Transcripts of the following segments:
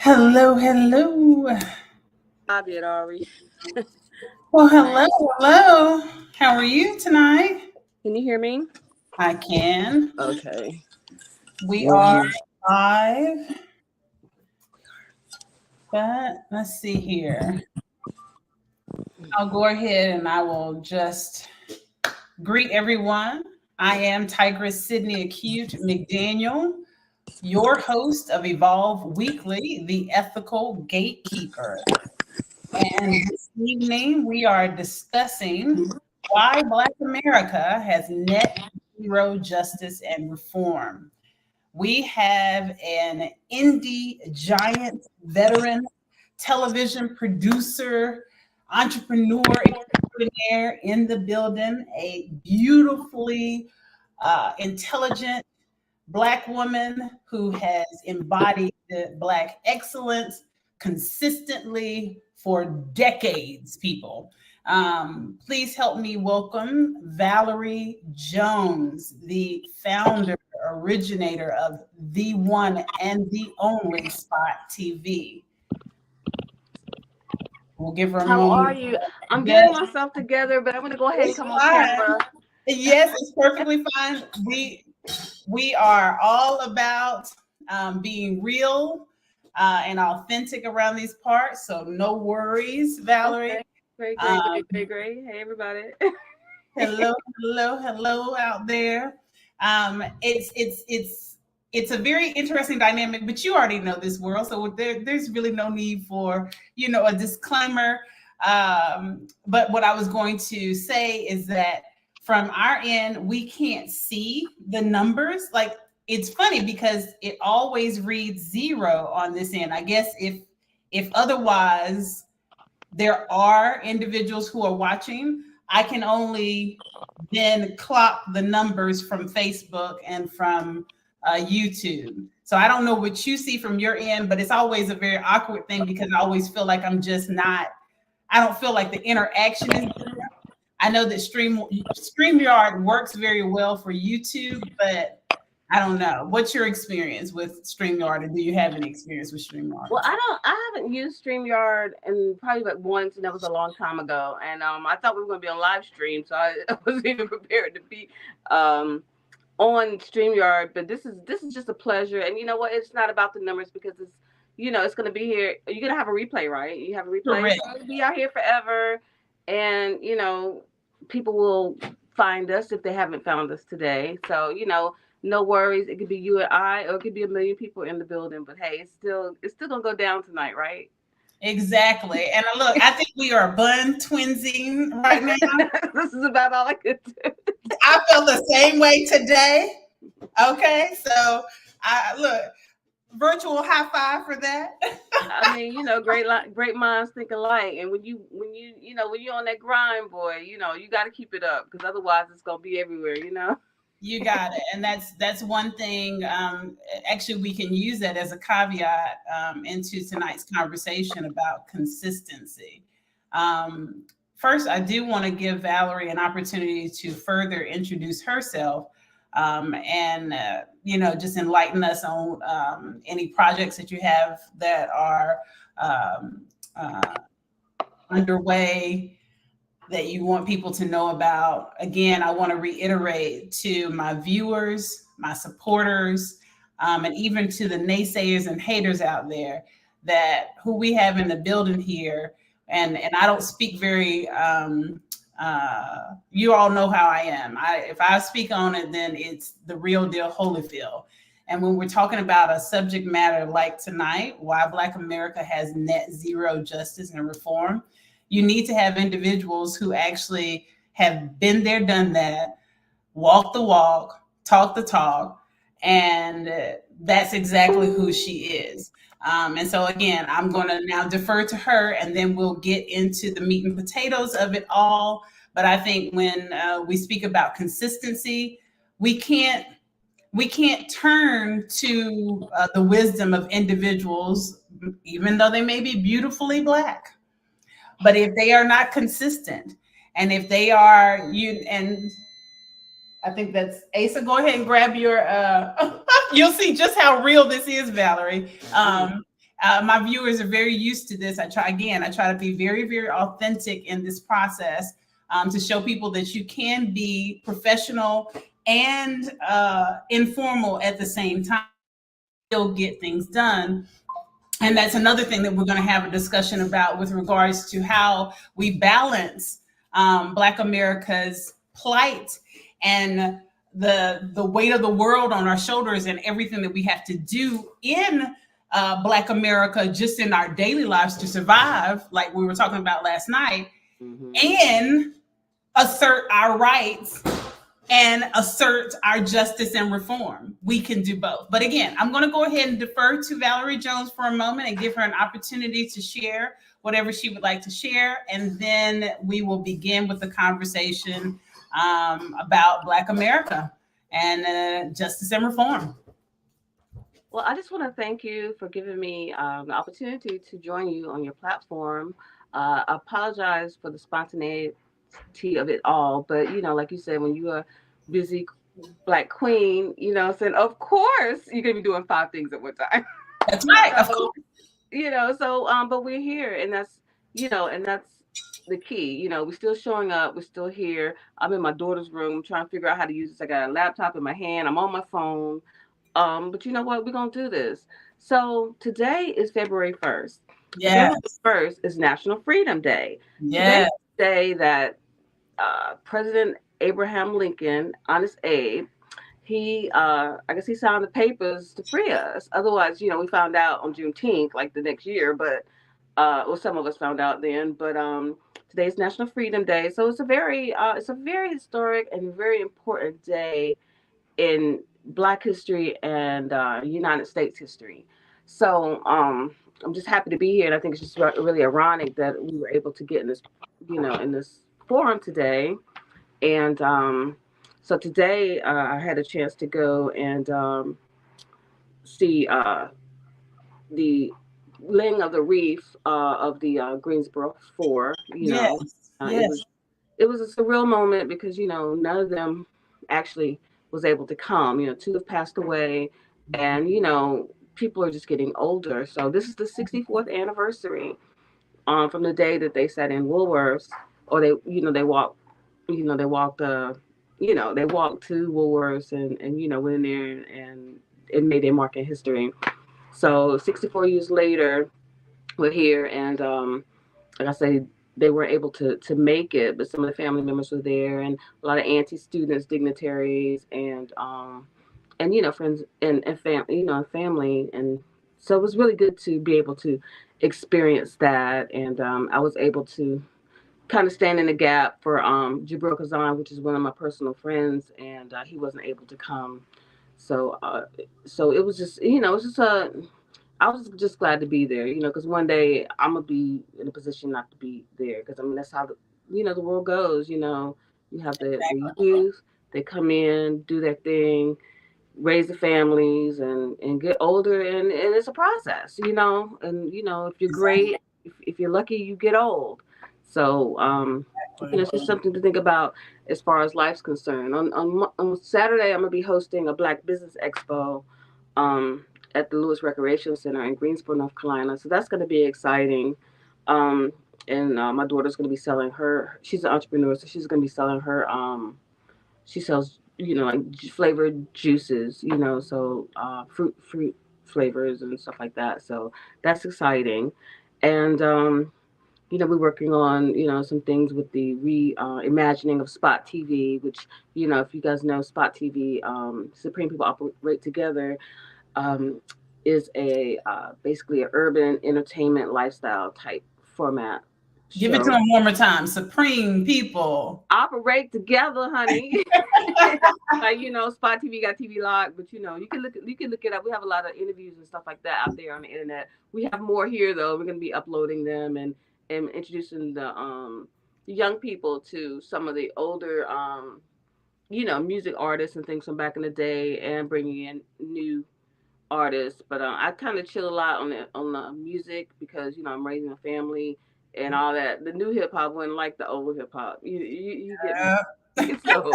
Hello, hello. I did already. Well, hello, hello. How are you tonight? Can you hear me? I can. Okay. We are Mhm. live, but let's see here. I'll go ahead and I will just greet everyone. I am Tigress Sydney Acute McDaniel, your host of Evolve Weekly, the ethical gatekeeper. And this evening, we are discussing why Black America has net zero justice and reform. We have an indie giant, veteran, television producer, entrepreneur extraordinaire in the building, a beautifully intelligent Black woman who has embodied the Black excellence consistently for decades, people. Please help me welcome Valerie Jones, the founder, originator of the one and the only Spot TV. We'll give her a How are moment. you? I'm getting Yes, myself together, but I'm gonna go ahead and it's come on fine. camera. Yes, it's perfectly fine. We are all about being real and authentic around these parts. So no worries, Okay. Valerie. Great, great, Um, great, great, great. Hey everybody. hello, hello, hello out there. It's a very interesting dynamic, but you already know this world, so there's really no need for a disclaimer. But what I was going to say is that from our end, we can't see the numbers. Like it's funny because it always reads zero on this end. I guess if otherwise there are individuals who are watching, I can only then clock the numbers from Facebook and from YouTube. So I don't know what you see from your end, but it's always a very awkward thing because I always feel like I don't feel like the interaction is there. I know that StreamYard works very well for YouTube, but I don't know. What's your experience with StreamYard, and do you have any experience with StreamYard? Well, I haven't used StreamYard in probably like once, and that was a long time ago. And I thought we were gonna be on live stream, so I, I wasn't even prepared to be um on StreamYard. But this is just a pleasure, and you know what? It's not about the numbers because it's gonna be here. You're gonna have a replay, right? You have a replay, Correct. so it'll be out here forever, and people will find us if they haven't found us today. So no worries. It could be you and I, or it could be a million people in the building. But hey, it's still gonna go down tonight, right? Exactly. And look, I think we are bun twinsing right now. This is about all I could do. I felt the same way today. Okay. So I look, virtual high five for that. I mean, great minds think alike. And when you're on that grind, boy, you got to keep it up because otherwise it's gonna be everywhere. You got it. And that's one thing. Actually, we can use that as a caveat into tonight's conversation about consistency. Um, First, I do want to give Valerie an opportunity to further introduce herself and just enlighten us on any projects that you have that are um, uh, underway that you want people to know about. Again, I want to reiterate to my viewers, my supporters, and even to the naysayers and haters out there that who we have in the building here. And I don't speak very. You all know how I am. If I speak on it, then it's the real deal, Holyfield. And when we're talking about a subject matter like tonight, why Black America has net zero justice and reform, you need to have individuals who actually have been there, done that, walk the walk, talk the talk, and that's exactly who she is. And so, again, I'm going to now defer to her, and then we'll get into the meat and potatoes of it all. But I think when we speak about consistency, we can't we can't turn to the wisdom of individuals, even though they may be beautifully Black. But if they are not consistent, and if they are you, and I think that's Asa. Go ahead and grab your. You'll see just how real this is, Valerie. My viewers are very used to this. I try to be very, very authentic in this process, to show people that you can be professional and informal at the same time, still get things done. And that's another thing that we're going to have a discussion about with regards to how we balance Black America's plight and the weight of the world on our shoulders, and everything that we have to do in Black America, just in our daily lives to survive, like we were talking about last night, and assert our rights and assert our justice and reform. We can do both. But again, I'm going to go ahead and defer to Valerie Jones for a moment and give her an opportunity to share whatever she would like to share. And then we will begin with the conversation about Black America and justice and reform. Well, I just want to thank you for giving me the opportunity to join you on your platform. I apologize for the spontaneity of it all, but like you said, when you are busy Black queen, saying, of course you're gonna be doing 5 things at one time. That's right, of So, course. but we're here, and that's the key. We're still showing up, we're still here. I'm in my daughter's room trying to figure out how to use this. I got a laptop in my hand, I'm on my phone. But you know what? We're gonna do this. So today is February 1st. Yes. February 1st is National Freedom Day. Today Yes. is the day that President Abraham Lincoln, Honest Abe, I guess he signed the papers to free us. Otherwise, we found out on Juneteenth, like the next year, but well, some of us found out then. But today's National Freedom Day, so it's a very historic and very important day in Black history and United States history. So I'm just happy to be here, and I think it's just really ironic that we were able to get in this, in this forum today. And so today I had a chance to go and see the laying of the reef of the Greensboro Four. Yes. Yes. It was a surreal moment because none of them actually was able to come. Two have passed away, and people are just getting older. So this is the 64th anniversary from the day that they sat in Woolworths, or they walked, they walked they walked to Woolworths and went in there and it made their mark in history. So 64 years later, we're here, and like I say, they weren't able to make it, but some of the family members were there, and a lot of anti-students, dignitaries, and friends and family, and family, and so it was really good to be able to experience that, and I was able to kind of stand in the gap for Jabril Kazan, which is one of my personal friends, and he wasn't able to come, so so it was just it's just a I was just glad to be there, because one day I'm gonna be in a position not to be there, because I mean that's how the world goes. You have the youth, they come in, do their thing, raise the families, and get older, and it's a process, and if you're great, if you're lucky, you get old. So it's just something to think about as far as life's concerned. On Saturday, I'm gonna be hosting a Black Business Expo. At the Lewis Recreation Center in Greensboro, North Carolina. So that's going to be exciting. Um, and my daughter's going to be selling she's an entrepreneur, so she's going to be selling she sells, like flavored juices, so fruit flavors and stuff like that. So that's exciting. And, we're working on, some things with the reimagining of Spot TV, which, if you guys know Spot TV, Supreme People Operate Together, um, is a basically an urban entertainment lifestyle type format Give it show. to them one more time. Supreme People Operate together, honey. Like Spot TV got TV Lock, but you can look it up. We have a lot of interviews and stuff like that out there on the internet. We have more here though. We're gonna be uploading them and introducing the young people to some of the older music artists and things from back in the day, and bringing in new artists. But I kind of chill a lot on the music because I'm raising a family and all that. The new hip hop wasn't like the old hip hop. You get me. So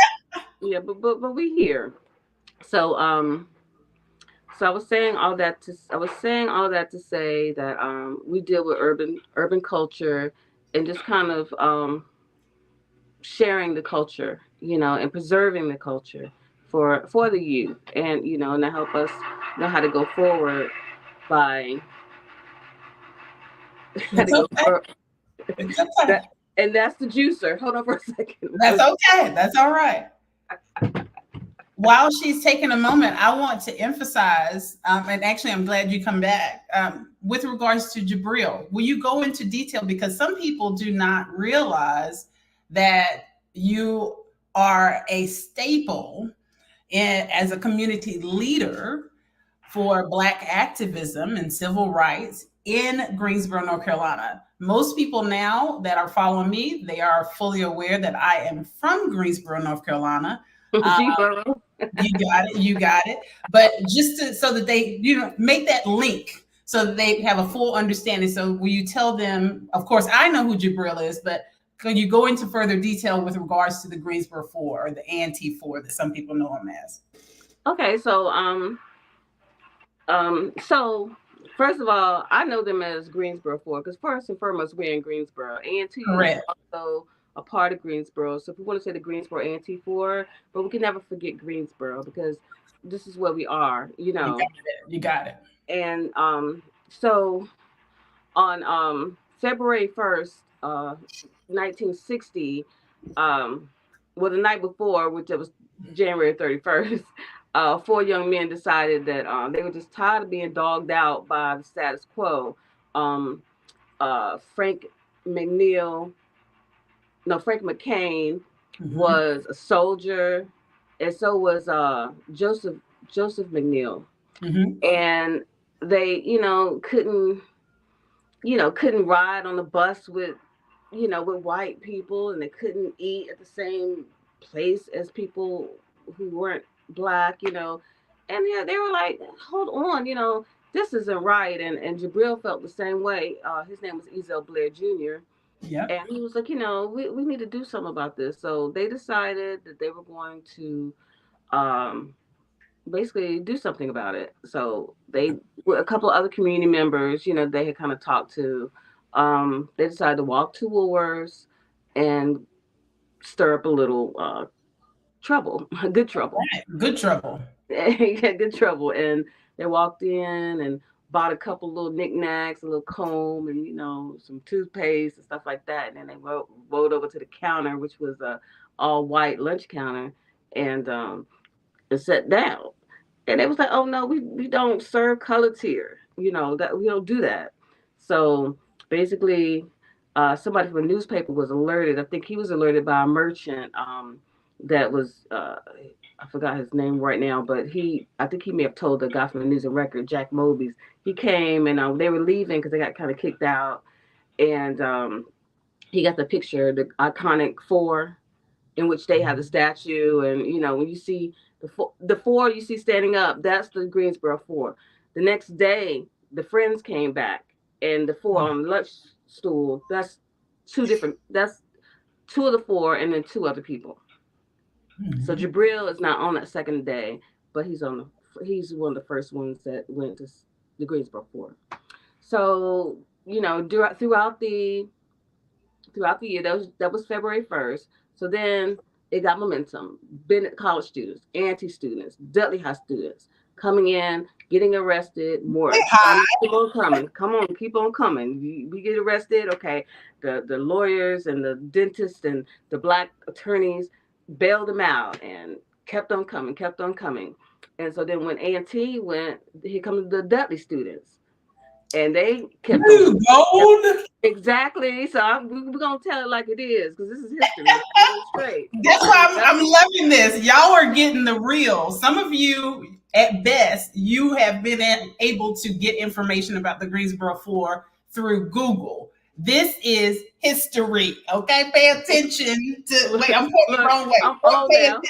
yeah, but we here. So So I was saying all that to say that we deal with urban culture and just kind of sharing the culture, and preserving the culture for the youth, and and to help us know how to go forward by how to It's go okay. for It's okay. that. And that's the juicer. Hold on for a second. That's okay. That's all right. While she's taking a moment, I want to emphasize, and actually, I'm glad you come back with regards to Jabril. Will you go into detail because some people do not realize that you are a staple as a community leader for Black activism and civil rights in Greensboro, North Carolina. Most people now that are following me, they are fully aware that I am from Greensboro, North Carolina. Uh, G-Borough. you got it. You got it. But so that they, make that link so that they have a full understanding. So will you tell them, of course, I know who Jabril is, but could you go into further detail with regards to the Greensboro Four or the ANT Four that some people know him as? Okay, so first of all, I know them as Greensboro 4 because first and foremost, we're in Greensboro. A&T is Correct. also a part of Greensboro. So if we want to say the Greensboro A&T 4, but we can never forget Greensboro because this is where we are, You got it. You got it. And so on February 1st, 1960, well, the night before, which it was January 31st, four young men decided that they were just tired of being dogged out by the status quo. Um, Frank McNeil, no, Frank McCain was a soldier, and so was Joseph McNeil, and they, couldn't ride on the bus with white people, and they couldn't eat at the same place as people who weren't black, and yeah, they were like, hold on, this isn't right. And Jabril felt the same way. His name was Ezel Blair Jr. Yep. And he was like, we need to do something about this. So they decided that they were going to um, basically do something about it. So they, with a couple of other community members, they had kind of talked to, they decided to walk to Woolworths and stir up a little trouble, good trouble. Right. Good trouble. Yeah, good trouble. And they walked in and bought a couple little knickknacks, a little comb, and some toothpaste and stuff like that. And then they rode over to the counter, which was a all white lunch counter, and sat down. And they was like, "Oh no, we don't serve colors here. That we don't do that." So basically, somebody from a newspaper was alerted. I think he was alerted by a merchant that was I forgot his name right now, but I think he may have told the guy from the News and Record, Jack Mobies. He came and they were leaving because they got kind of kicked out, and he got the picture, the iconic four, in which they have the statue, and when you see the four you see standing up, that's the Greensboro Four. The next day, the friends came back, and the four on the lunch stool, that's two different. That's two of the four, and then two other people. So Jabril is not on that second day, but he's one of the first ones that went to the Greensboro Four. So throughout the year, that was February 1st. So then it got momentum. Bennett College students, anti-students, Dudley High students coming in, getting arrested, more. Keep on coming. Come on, keep on coming. We get arrested, okay. The lawyers and the dentists and the black attorneys bailed them out and kept on coming. And so then when A&T went, here comes the Dudley students. And they kept on. Gold. Exactly. So we're going to tell it like it is because this is history. Straight. That's why I'm loving this. Y'all are getting the real. Some of you, at best, you have been able to get information about the Greensboro Four through Google. This is history. Okay, pay attention to. Wait, I'm pointing the wrong way. I'm old now.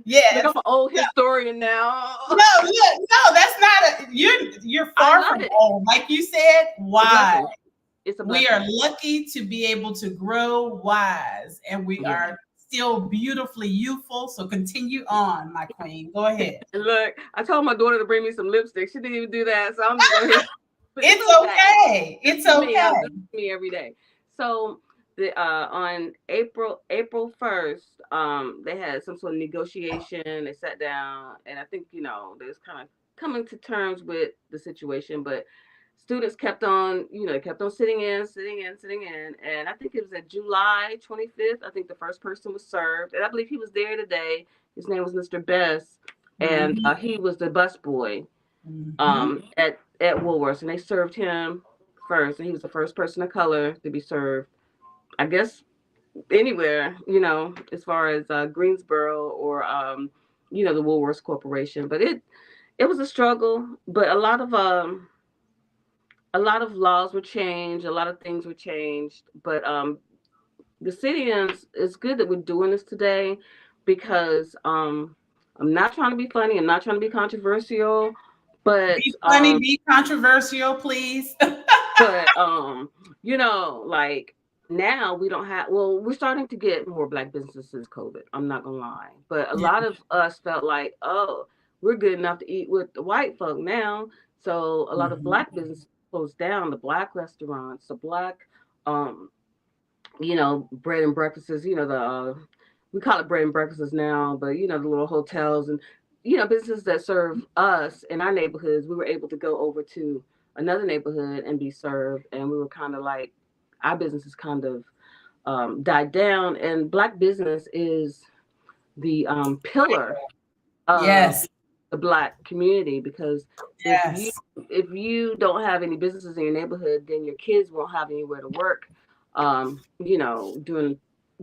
Yes. Look, I'm an old historian now. No, that's not you're far from old. Like you said, wise. It's a we are lucky to be able to grow wise, and we are still beautifully youthful. So continue on, my queen. Go ahead. And look, I told my daughter to bring me some lipstick. She didn't even do that, so I'm just going to. It's okay. It's Me. okay. This is me every day. So the on April 1st, they had some sort of negotiation. They sat down, and I think they was kind of coming to terms with the situation, but students kept on, kept on sitting in, and I think it was at July 25th. I think the first person was served, and I believe he was there today. His name was Mr. Best, and he was the bus boy at Woolworths, and they served him first, and he was the first person of color to be served. I guess anywhere, as far as Greensboro or the Woolworths Corporation, but it was a struggle, but a lot of laws were changed, a lot of things were changed, but the city is it's good that we're doing this today because I'm not trying to be funny, I'm not trying to be controversial, but Be funny, be controversial, please. but like now we don't have, well, we're starting to get more black businesses since COVID, I'm not gonna lie, but a lot of us felt like, oh, we're good enough to eat with the white folk now, so a lot of black businesses closed down, the black restaurants, the black um bread and breakfasts, the we call it bread and breakfasts now, but the little hotels and businesses that serve us in our neighborhoods, we were able to go over to another neighborhood and be served, and we were kind of like, our businesses kind of died down, and black business is the pillar of Yes. the black community, because Yes. if you don't have any businesses in your neighborhood, then your kids won't have anywhere to work.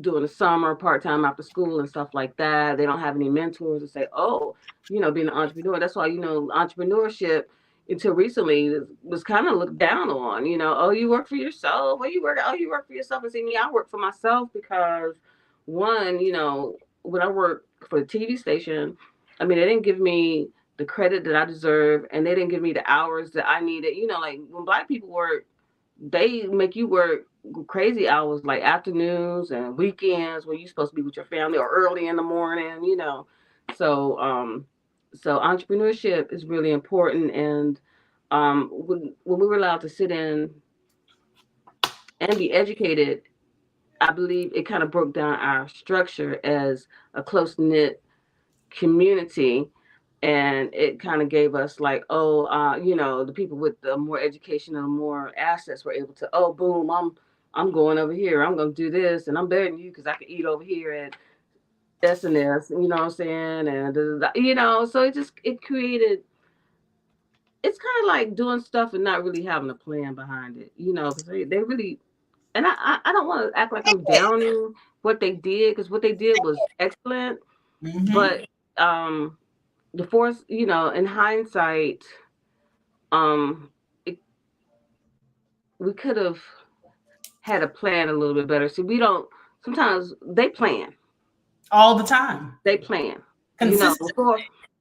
Doing the summer part time after school and stuff like that. They don't have any mentors to say, oh, being an entrepreneur. That's why entrepreneurship until recently was kind of looked down on. Oh, you work for yourself. Well, you work for yourself. And see, me, I work for myself because one, when I worked for the TV station, I mean, they didn't give me the credit that I deserve, and they didn't give me the hours that I needed. Like when black people work, they make you work crazy hours, like afternoons and weekends when you're supposed to be with your family, or early in the morning. So entrepreneurship is really important, and when we were allowed to sit in and be educated, I believe it kind of broke down our structure as a close knit community, and it kind of gave us like, oh, the people with the more education and more assets were able to, oh, boom, I'm going over here, I'm going to do this, and I'm better than you because I can eat over here at S&S, you know what I'm saying, and so it created, it's kind of like doing stuff and not really having a plan behind it, because they really, and I don't want to act like I'm downing what they did, because what they did was excellent, but the force, in hindsight, um, it, we could have had a plan a little bit better. See, we don't. Sometimes they plan all the time. They plan. Consistent. Before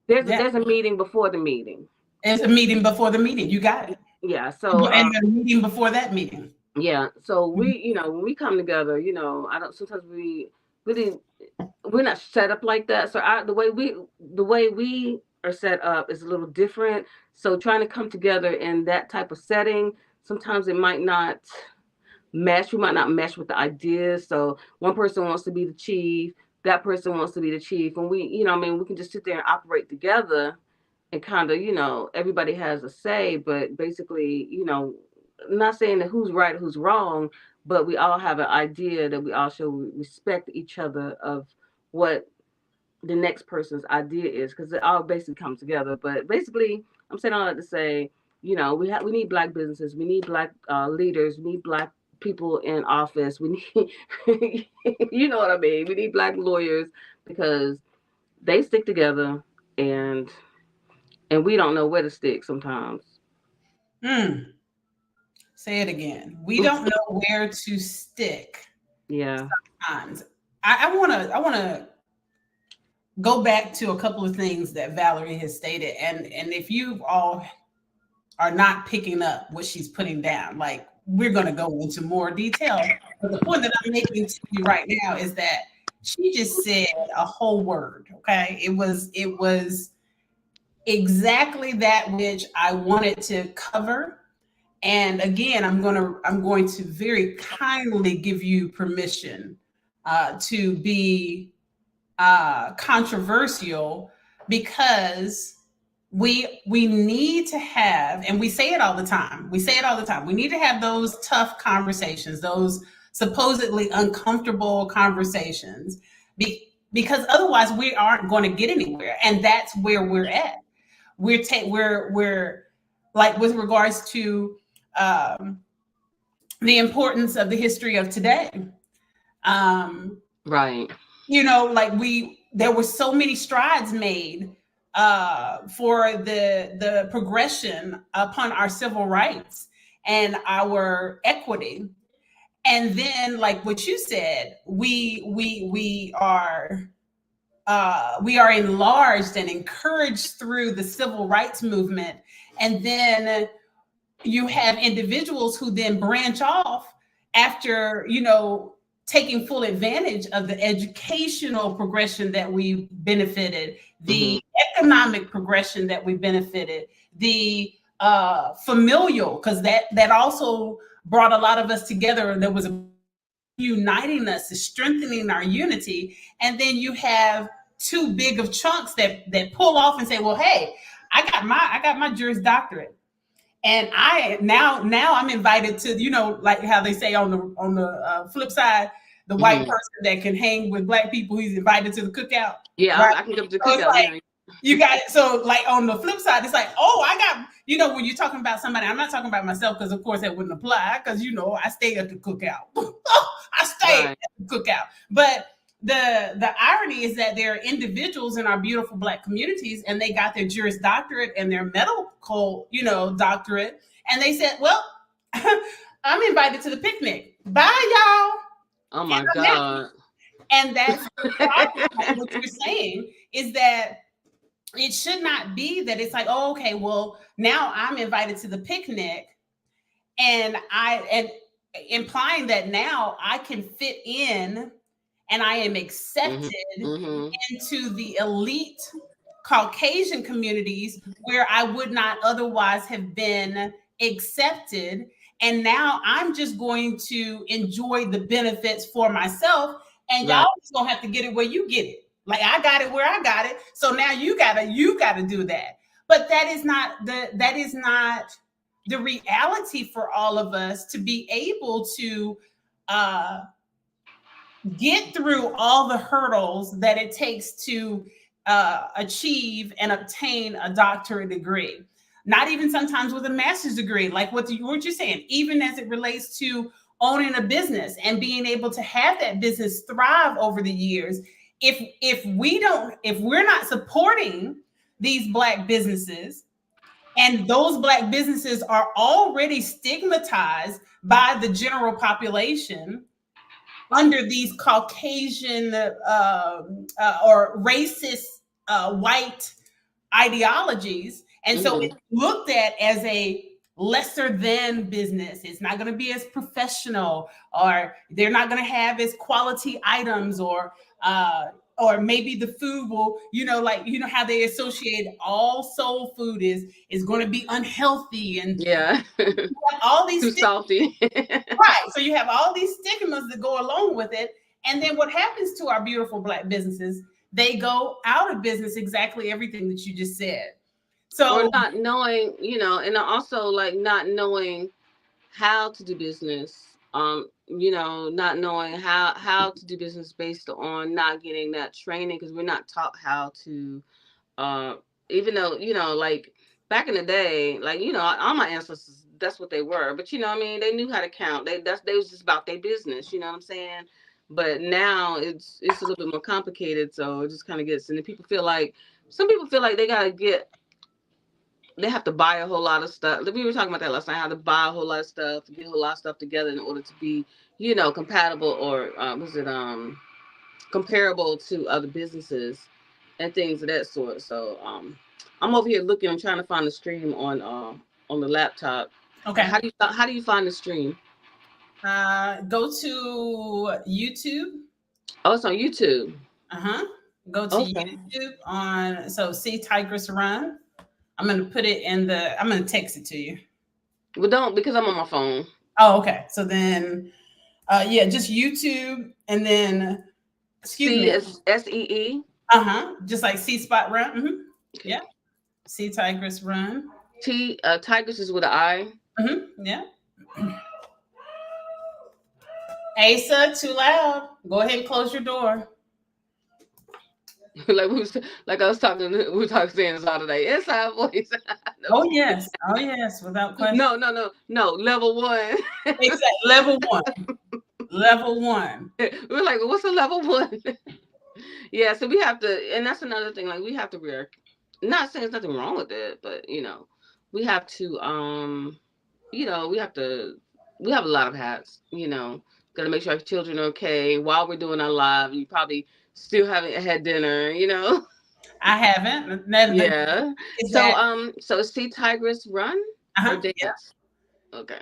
there's a meeting before the meeting. It's a meeting before the meeting. You got it. Yeah. So and the meeting before that meeting. Yeah. So we, when we come together, I don't. Sometimes we're not set up like that. So the way we are set up is a little different. So trying to come together in that type of setting, sometimes it might not mesh. We might not mesh with the ideas. So one person wants to be the chief, that person wants to be the chief, and we can just sit there and operate together and kind of, everybody has a say, but basically, not saying that who's right or who's wrong, but we all have an idea that we all should respect each other of what the next person's idea is, because it all basically comes together. But basically, I'm saying all that to say, we need black businesses, we need black leaders, we need black people in office, we need you know what I mean, we need black lawyers, because they stick together, and we don't know where to stick sometimes. Say it again. We don't know where to stick. Yeah. Sometimes. I wanna go back to a couple of things that Valerie has stated, and if you all are not picking up what she's putting down, we're going to go into more detail. But the point that I'm making to you right now is that she just said a whole word. Okay. It was exactly that which I wanted to cover. And again, I'm going to very kindly give you permission to be controversial, because we need to have, and we say it all the time. We say it all the time. We need to have those tough conversations, those supposedly uncomfortable conversations, because otherwise we aren't going to get anywhere. And that's where we're at. We're like, with regards to um, the importance of the history of today. Right. Like, there were so many strides made for the progression upon our civil rights and our equity. And then, like what you said, we are enlarged and encouraged through the civil rights movement. And then you have individuals who then branch off after, taking full advantage of the educational progression that we benefited, the economic progression that we benefited, the familial, because that also brought a lot of us together. There was a uniting us, is strengthening our unity. And then you have too big of chunks that pull off and say, well, hey, I got my Juris Doctorate. And I now I'm invited to, like how they say on the flip side, the white person that can hang with black people, he's invited to the cookout. Yeah, right? I can go to the So it's cookout. like, you got it. So like on the flip side, it's like, oh, I got, when you're talking about somebody, I'm not talking about myself, because of course that wouldn't apply, because I stay at the cookout. I stay at the cookout. But the irony is that there are individuals in our beautiful Black communities, and they got their Juris Doctorate and their medical, doctorate, and they said, well, I'm invited to the picnic. Bye, y'all. Oh my God. And that's what you're saying, is that it should not be that it's like, oh, okay, well, now I'm invited to the picnic, and implying that now I can fit in and I am accepted into the elite Caucasian communities where I would not otherwise have been accepted. And now I'm just going to enjoy the benefits for myself. And y'all just gonna have to get it where you get it. Like, I got it where I got it. So now you gotta do that. But that is not the reality for all of us, to be able to get through all the hurdles that it takes to achieve and obtain a doctorate degree. Not even sometimes with a master's degree, like what you're saying, even as it relates to owning a business and being able to have that business thrive over the years. If we're not supporting these Black businesses, and those Black businesses are already stigmatized by the general population under these Caucasian or racist white ideologies. And so it's looked at as a lesser than business. It's not going to be as professional, or they're not going to have as quality items, or maybe the food will, how they associate all soul food is going to be unhealthy, and all these too salty. Right. So you have all these stigmas that go along with it. And then what happens to our beautiful Black businesses? They go out of business, exactly everything that you just said. So, or not knowing, and also like not knowing how to do business. Not knowing how to do business based on not getting that training, because we're not taught how to, even though, like back in the day, like, all my ancestors, that's what they were. But they knew how to count. They was just about their business, you know what I'm saying? But now it's a little bit more complicated, so it just kind of gets, and then some people feel like they have to buy a whole lot of stuff. We were talking about that last night, how to buy a whole lot of stuff, get a whole lot of stuff together in order to be, compatible, or comparable to other businesses and things of that sort. So I'm over here looking and trying to find the stream on the laptop. Okay. How do you find the stream? Go to YouTube Oh, it's on YouTube. Uh-huh. Go to Okay. YouTube on, so see Tigress Run. I'm gonna put it in the, I'm gonna text it to you. Well, don't, because I'm on my phone. Oh, okay. So then yeah, just YouTube and then excuse me. CSSEE. Uh-huh. Just like see spot run. Okay. Yeah. See Tigress Run. Tigers is with an I. Yeah. Asa, too loud. Go ahead and close your door. like we was like I was talking. We were talking saying this all today. Inside voice. No, Oh yes. Oh yes, without question. no. Level one. Exactly. Level one. Level one. We're like, what's a level one? Yeah, so we have to, and that's another thing. Like we have to wear. Not saying there's nothing wrong with it, but we have to. We have to. We have a lot of hats. Gotta make sure our children are okay while we're doing our live. You probably still haven't had dinner. I haven't. The Yeah. is So that so see Tigress run or yeah. dance. Okay.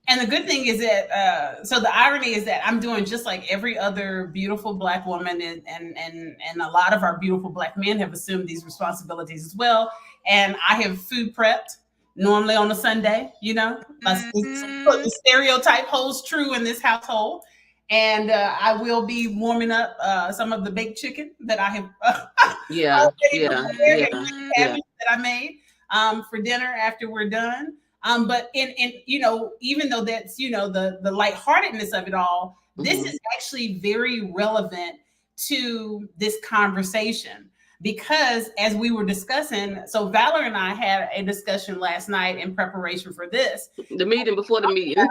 And the good thing is that so the irony is that I'm doing just like every other beautiful black woman, and a lot of our beautiful black men have assumed these responsibilities as well. And I have food prepped normally on a Sunday, the stereotype holds true in this household. And I will be warming up some of the baked chicken that I have Yeah. already Yeah. prepared, Yeah. and Yeah. cabbage that I made for dinner after we're done. But in even though that's the lightheartedness of it all, this Mhm. is actually very relevant to this conversation because as we were discussing, so Valor and I had a discussion last night in preparation for this. The meeting before the meeting.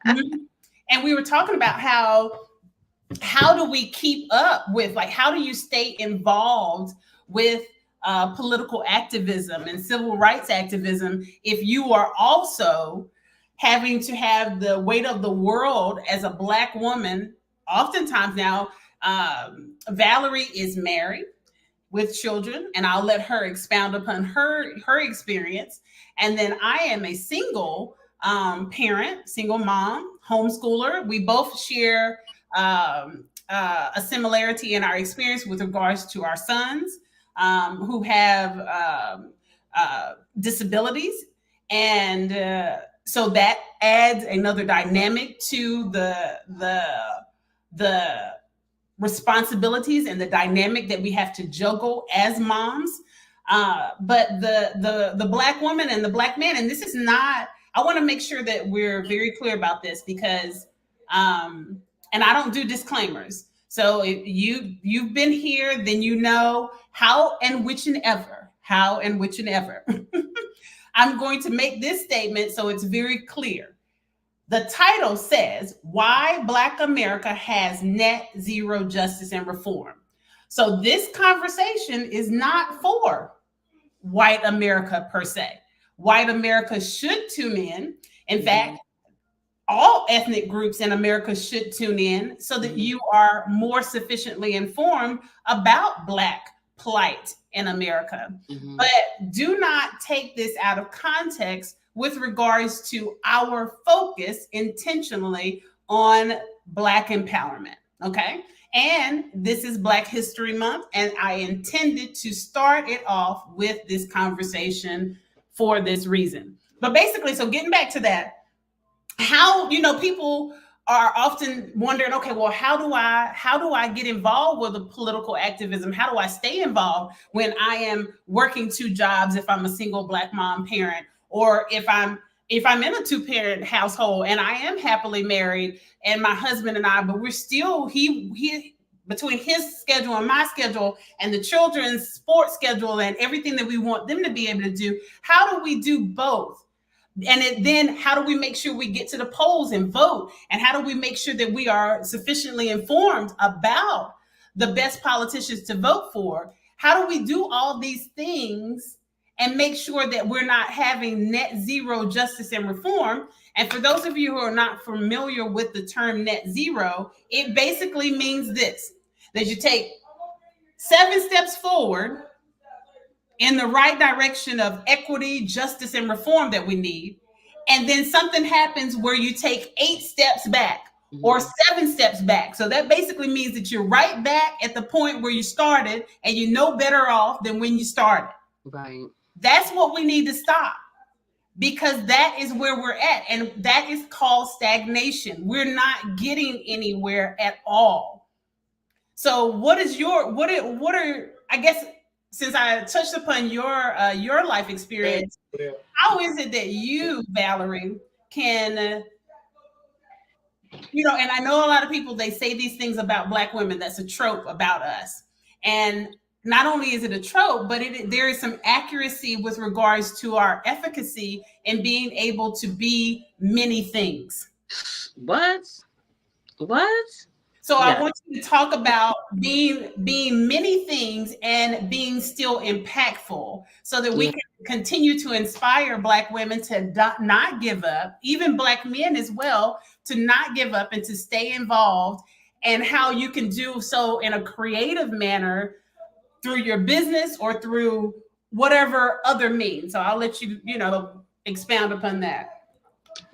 Mhm. And we were talking about how do we keep up with, like, how do you stay involved with political activism and civil rights activism if you are also having to have the weight of the world as a black woman? Oftentimes now, Valerie is married with children, and I'll let her expound upon her experience. And then I am a single parent, single mom, homeschooler. We both share a similarity in our experience with regards to our sons who have disabilities, and so that adds another dynamic to the responsibilities and the dynamic that we have to juggle as moms. But the black woman and the black man, and this is not. I want to make sure that we're very clear about this because, and I don't do disclaimers. So if you've been here, then you know how and which and ever. I'm going to make this statement so it's very clear. The title says Why Black America Has Net Zero Justice and Reform. So this conversation is not for white America per se. White America should tune in. In fact, all ethnic groups in America should tune in so that you are more sufficiently informed about Black plight in America. But do not take this out of context with regards to our focus intentionally on Black empowerment. Okay. And this is Black History Month, and I intended to start it off with this conversation for this reason. But basically, so getting back to that, how people are often wondering, okay, well, how do I get involved with the political activism? How do I stay involved when I am working two jobs, if I'm a single Black mom parent, or if I'm in a two-parent household and I am happily married and my husband and I, but we're still he between his schedule and my schedule and the children's sports schedule and everything that we want them to be able to do, how do we do both? And then how do we make sure we get to the polls and vote? And how do we make sure that we are sufficiently informed about the best politicians to vote for? How do we do all these things and make sure that we're not having net zero justice and reform? And for those of you who are not familiar with the term net zero, it basically means this, that you take 7 steps forward in the right direction of equity, justice, and reform that we need. And then something happens where you take 8 steps back or 7 steps back. So that basically means that you're right back at the point where you started and you're no better off than when you started. Right. That's what we need to stop, because that is where we're at, and that is called stagnation. We're not getting anywhere at all. So what is what are I guess, since I touched upon your life experience, how is it that you, Valerie, can, and I know a lot of people, they say these things about Black women that's a trope about us. And not only is it a trope, but there is some accuracy with regards to our efficacy in being able to be many things. What? So I want you to talk about being many things and being still impactful, so that we can continue to inspire Black women to not give up, even Black men as well, to not give up and to stay involved, and how you can do so in a creative manner through your business or through whatever other means. So I'll let you, expound upon that.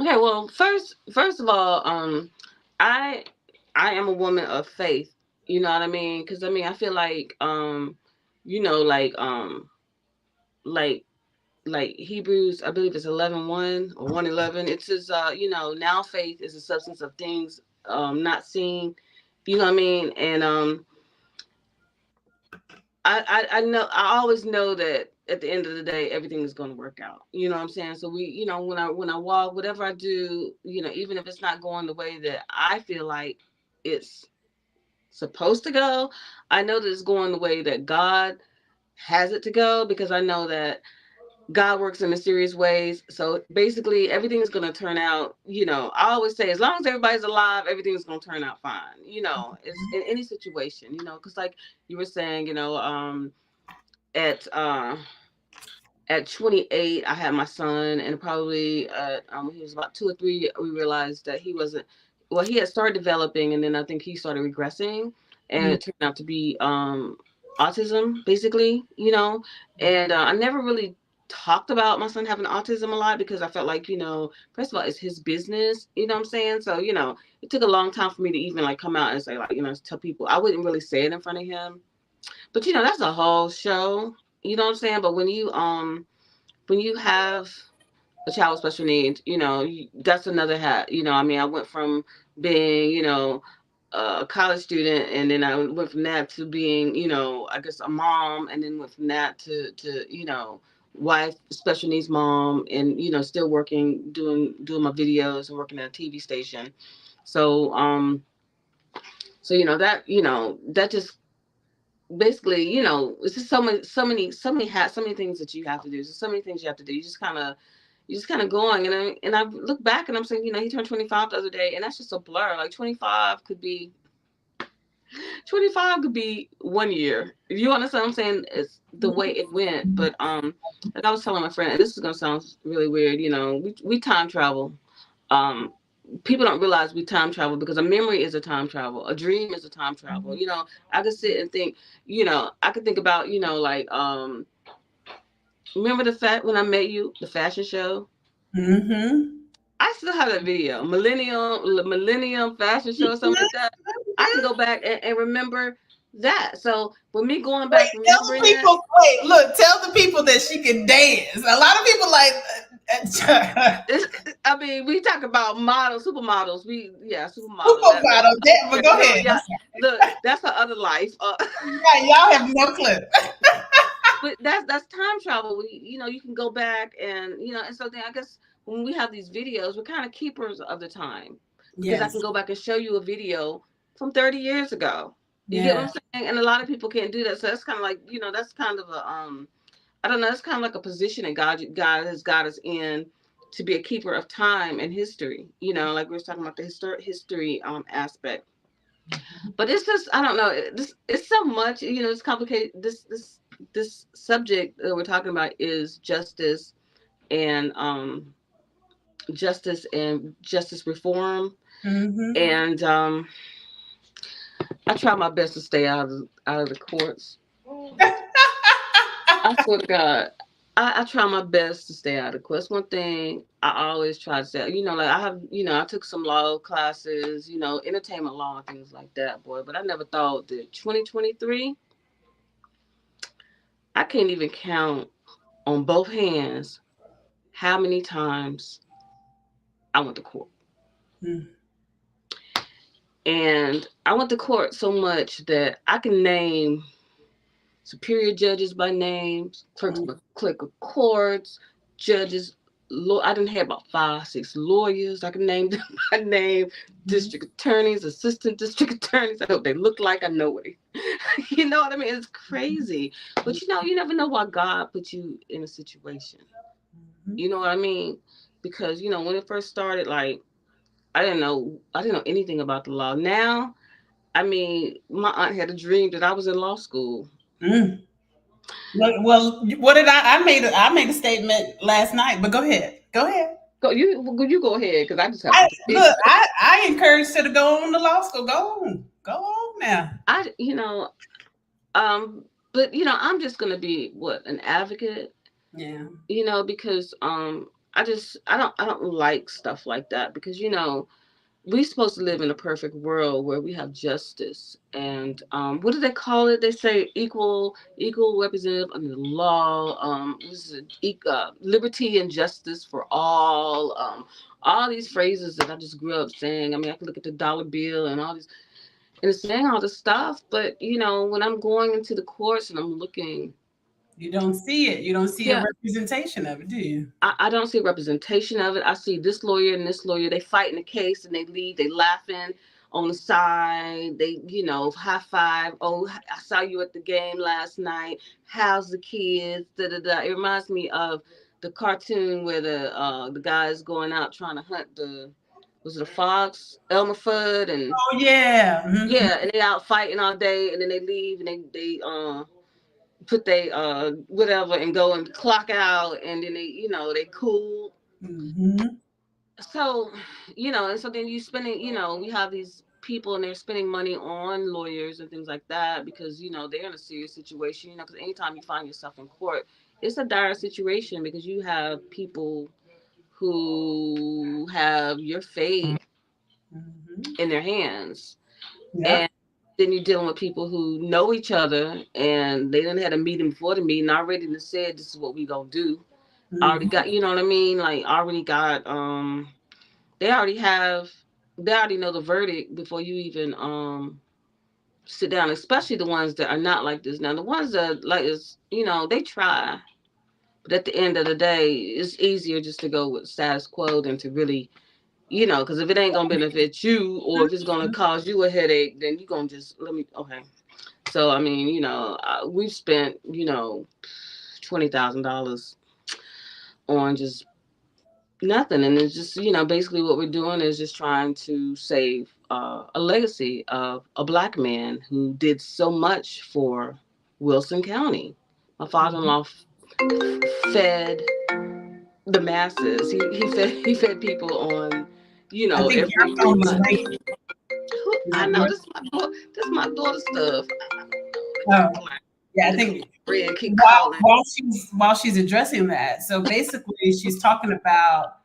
Okay, well, first of all, I am a woman of faith. You know what I mean? Because I feel like, you know, like like Hebrews, I believe it's 11:1 or 1:11. It says, now faith is the substance of things not seen. You know what I mean? And I know, I always know that at the end of the day everything is going to work out. You know what I'm saying? So we, when I walk, whatever I do, even if it's not going the way that I feel like it's supposed to go, I know that it's going the way that God has it to go, because I know that God works in mysterious ways. So basically, everything is going to turn out. I always say, as long as everybody's alive, everything's going to turn out fine. It's in any situation. Because like you were saying, at at 28, I had my son, and probably when he was about 2 or 3, we realized that he wasn't. Well, he had started developing, and then I think he started regressing, and it turned out to be autism, basically. And I never really talked about my son having autism a lot, because I felt like, first of all, it's his business. You know what I'm saying? So it took a long time for me to even like come out and say, like, tell people. I wouldn't really say it in front of him, but that's a whole show. You know what I'm saying? But when you have a child with special needs, that's another hat. I went from being, a college student, and then I went from that to being, I guess a mom, and then went from that to wife, special needs mom, and still working, doing my videos and working at a TV station. So that just basically, it's just so many hats, so many things that you have to do. There's so many things you have to do. You just kind of going, and I look back and I'm saying, he turned 25 the other day, and that's just a blur. Like 25 could be 1 year. You understand what I'm saying? It's the way it went. But like I was telling my friend, and this is gonna sound really weird, we time travel. Um, People don't realize we time travel, because a memory is a time travel, a dream is a time travel. I could sit and think, I could think about, like remember the fact when I met you, the fashion show. I still have that video, Millennium Fashion Show or something like that. I can go back and remember that. So with me going back, remembering that. Wait, look, tell the people that she can dance. A lot of people like. I mean, we talk about models, supermodels. Supermodels. Supermodel, but go ahead. Yeah, look, that's her other life. Y'all have no clue. But that's time travel. You can go back and and so then I guess when we have these videos, we're kind of keepers of the time, because I can go back and show you a video from 30 years ago. You get what I'm saying? And a lot of people can't do that. So that's kind of like, that's kind of a I don't know, it's kind of like a position that God has got us in, to be a keeper of time and history. Like we were talking about the history aspect. But it's just, I don't know, it's so much, it's complicated. This subject that we're talking about is and justice reform. And I try my best to stay out of the courts. I swear to God, I try my best to stay out of court. That's one thing I always try to say. Like I have, I took some law classes, entertainment law and things like that, boy. But I never thought that 2023, I can't even count on both hands how many times I went to court. Mm. And I went to court so much that I can name superior judges by names, clerk of courts, judges. I didn't have about 5, 6 lawyers. I can name them by name. District attorneys, assistant district attorneys. I know what they look like. I know what they, you know what I mean? It's crazy. But you never know why God put you in a situation. You know what I mean? Because, when it first started, like, I didn't know anything about the law. Now, I mean, my aunt had a dream that I was in law school. Mm. Well, what did I made a statement last night, but go ahead. Go ahead. You go ahead because I just have I to get. look, I encourage her to go on to law school. Go on. Go on now. I but I'm just gonna be an advocate. Yeah. Because I don't like stuff like that because we're supposed to live in a perfect world where we have justice and what do they call it? They say equal representative under the law. This is liberty and justice for all these phrases that I just grew up saying. I mean, I can look at the dollar bill and all these and it's saying all this stuff, but when I'm going into the courts and I'm looking, You don't see it. You don't see a yeah, representation of it, do you? I don't see a representation of it. I see this lawyer and this lawyer. They fight in the case and they leave. They laughing on the side. They, high five. Oh, I saw you at the game last night. How's the kids? Da da da. It reminds me of the cartoon where the guy is going out trying to hunt was it a fox, Elmer Fudd, and Oh yeah. Mhm. yeah, and they out fighting all day, and then they leave and they put they whatever and go and clock out and then they cool. Mhm. So and so then you spending we have these people and they're spending money on lawyers and things like that because they're in a serious situation because anytime you find yourself in court it's a dire situation because you have people who have your fate Mhm. in their hands. Yep. And then you're dealing with people who know each other and they didn't had a meeting before the meeting already and said this is what we gonna do. Already Mhm. got what I mean? Like already got they already have they already know the verdict before you even sit down, especially the ones that are not like this. Now the ones that like is they try. But at the end of the day, it's easier just to go with status quo than to really because if it ain't gonna benefit you or if it's gonna cause you a headache, then you gonna just let me okay. So I mean, we've spent $20,000 on just nothing, and it's just basically what we're doing is just trying to save a legacy of a black man who did so much for Wilson County. My father-in-law fed the masses. He fed people on I think every your three phone is months. ringing. Is I it know yours? this my daughter's stuff. Oh, yeah. I think Red keep while calling. while she's addressing that, so basically she's talking about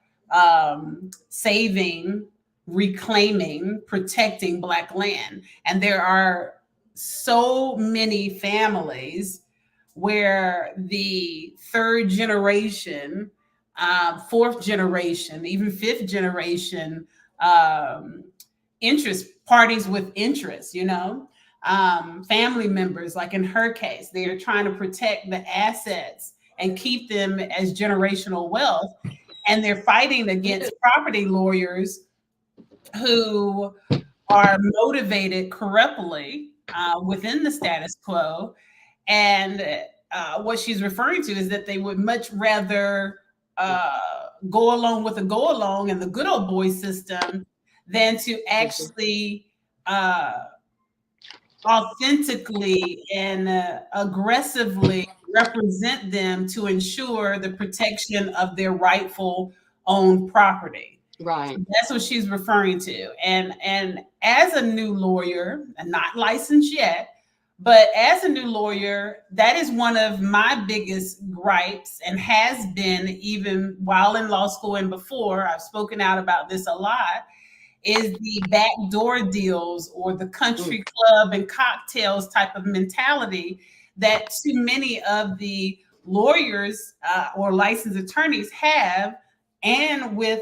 saving, reclaiming, protecting Black land, and there are so many families where the third generation, fourth generation, even fifth generation um, interest parties with interest, family members, like in her case, they are trying to protect the assets and keep them as generational wealth. And they're fighting against property lawyers who are motivated corruptly within the status quo. And what she's referring to is that they would much rather go along with the go along and the good old boy system than to actually uh, authentically and aggressively represent them to ensure the protection of their rightful owned property. Right. That's what she's referring to. And as a new lawyer, and not licensed yet, But as a new lawyer, that is one of my biggest gripes and has been even while in law school and before. I've spoken out about this a lot, is the backdoor deals or the Mm. country club and cocktails type of mentality that too many of the lawyers or licensed attorneys have, and with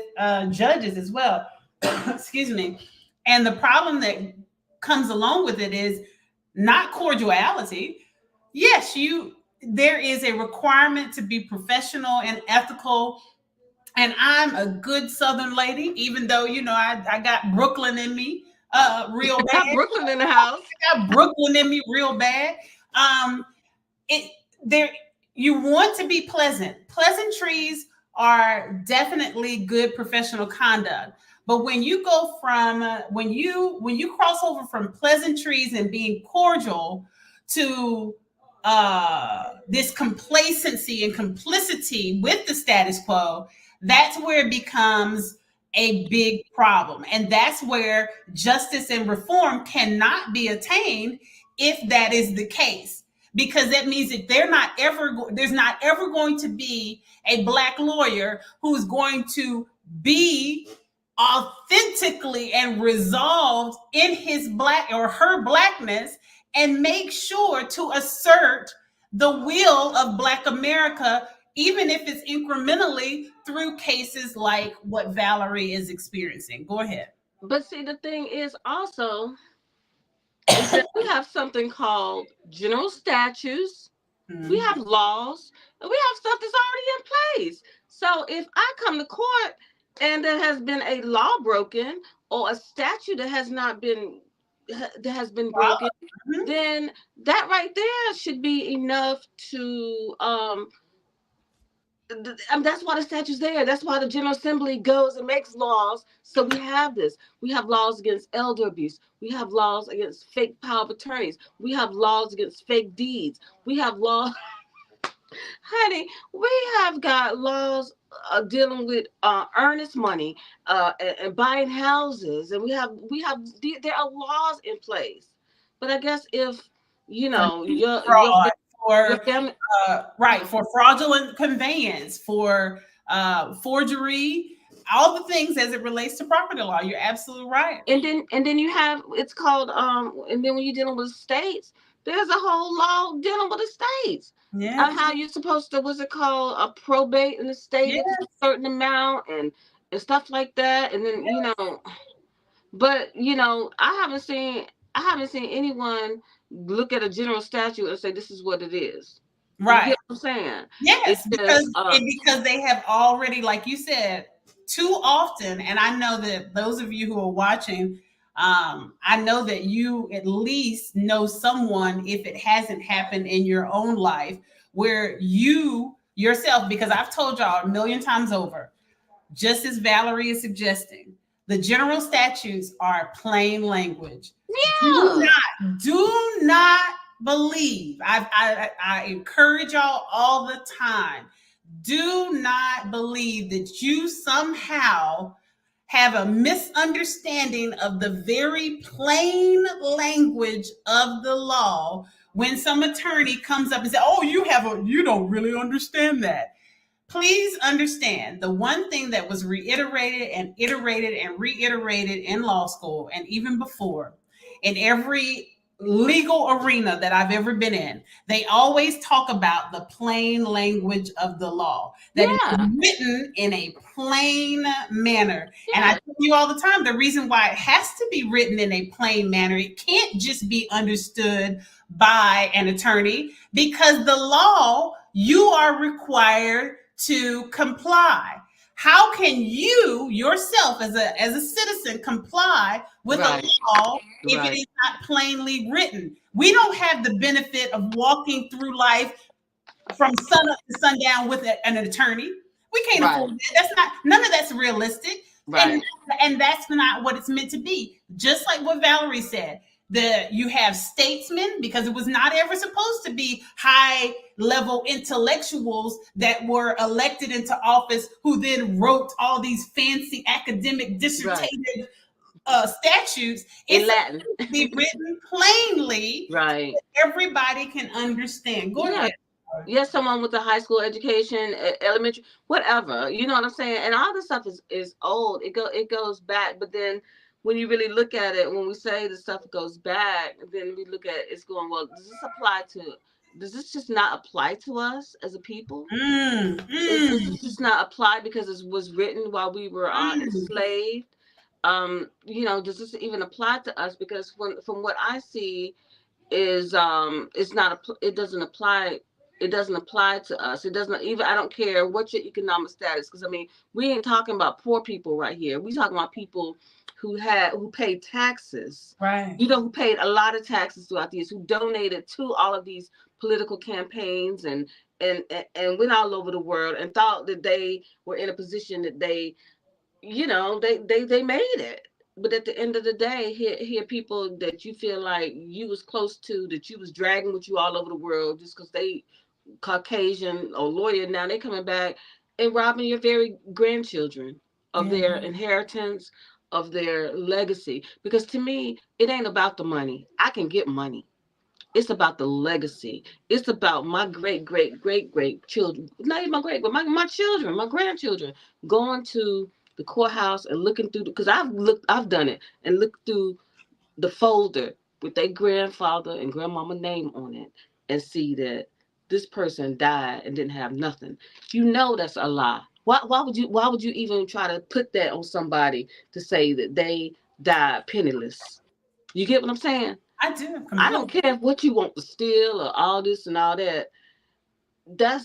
judges as well. Excuse me. And the problem that comes along with it is not cordiality. Yes, there is a requirement to be professional and ethical, and I'm a good Southern lady, even though I got Brooklyn in me, real Got bad. Brooklyn in the house. I got Brooklyn in me, real bad. Um, it there You want to be pleasant. Pleasantries are definitely good professional conduct. But when you go from when you cross over from pleasantries and being cordial to this complacency and complicity with the status quo, that's where it becomes a big problem. And that's where justice and reform cannot be attained if that is the case, because that means that there's not ever going to be a black lawyer who's going to be authentically and resolved in his black or her blackness and make sure to assert the will of black America, even if it's incrementally through cases like what Valerie is experiencing. Go ahead. But see, the thing is also is that we have something called general statutes, we have Mhm. laws, and we have stuff that's already in place. So if I come to court and there has been a law broken or a statute that has been broken, Mhm. then that right there should be enough to that's why the statute's there. That's why the General Assembly goes and makes laws. So we have this. We have laws against elder abuse. We have laws against fake power of attorneys. We have laws against fake deeds. We have laws, honey. We have got laws dealing with earnest money and buying houses, and there are laws in place. But I guess if you For know fraud, your for family. right, for fraudulent conveyance, for forgery, all the things as it relates to property law. You're absolutely right. And then you have it's called and then when you're dealing with states, there's a whole law dealing with the states Yeah, on how you're supposed to, what's it called, a probate in the state yeah, if it's a certain amount and stuff like that. And then but I haven't seen anyone look at a general statute and say this is what it is. You right. get what I'm saying? It's Yes, just because they have already, like you said, too often, and I know that those of you who are watching, I know that you at least know someone, if it hasn't happened in your own life, where you yourself, because I've told y'all a million times over, just as Valerie is suggesting, the general statutes are plain language. Do yeah. do not believe. I encourage y'all all the time. Do not believe that you somehow have a misunderstanding of the very plain language of the law when some attorney comes up and says, "Oh, you don't really understand that." Please understand the one thing that was reiterated and iterated and reiterated in law school and even before, in every legal arena that I've ever been in, they always talk about the plain language of the law, that it is Yeah. written in a plain manner. And I Yeah. tell you all the time, the reason why it has to be written in a plain manner, it can't just be understood by an attorney, because the law, you are required to comply. How can you yourself as a citizen comply with a Right. law if it Right. is not plainly written? We don't have the benefit of walking through life from sun up to sundown with an attorney. We can't Right. afford that. That's not, none of that's realistic. And Right. and that's not what it's meant to be. Just like what Valerie said, you have statesmen, because it was not ever supposed to be high level intellectuals that were elected into office who then wrote all these fancy academic Right. dissertative statutes. In It's Latin. supposed to be written plainly Right. so everybody can understand. Go Yeah. ahead. Yes, someone with a high school education, elementary, whatever. You know what I'm saying? And all this stuff is old. It goes back, but then when you really look at it, when we say the stuff goes back, then we look at it's going, well, does this just not apply to us as a people? Is this just not apply because it was written while we were enslaved? Does this even apply to us? Because from what I see, is it's not it doesn't apply, it doesn't apply to us. It doesn't even, I don't care what your economic status, because I mean, we ain't talking about poor people right here. We talking about people who paid taxes, Right. who paid a lot of taxes throughout the years, who donated to all of these political campaigns and went all over the world and thought that they were in a position that they made it. But at the end of the day, here people that you feel like you was close to, that you was dragging with you all over the world, just because they Caucasian or lawyer, now they coming back and robbing your very grandchildren of their inheritance, of their legacy. Because to me, it ain't about the money. I can get money. It's about the legacy. It's about my great, great, great, great children. Not even my great, but my children, my grandchildren, going to the courthouse and looking through, because I've done it, and looked through the folder with their grandfather and grandmama name on it, and see that this person died and didn't have nothing. That's a lie. Why would you even try to put that on somebody to say that they died penniless? You get what I'm saying? I do I completely. don't care what you want to steal or all this and all that.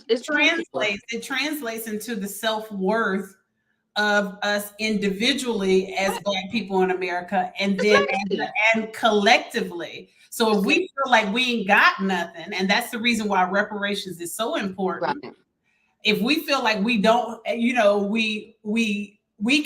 It's principle. It translates into the self-worth of us individually as Black people in America, and It's then legacy. and collectively. So if we feel like we ain't got nothing, and that's the reason why reparations is so important. Right. If we feel like we don't, we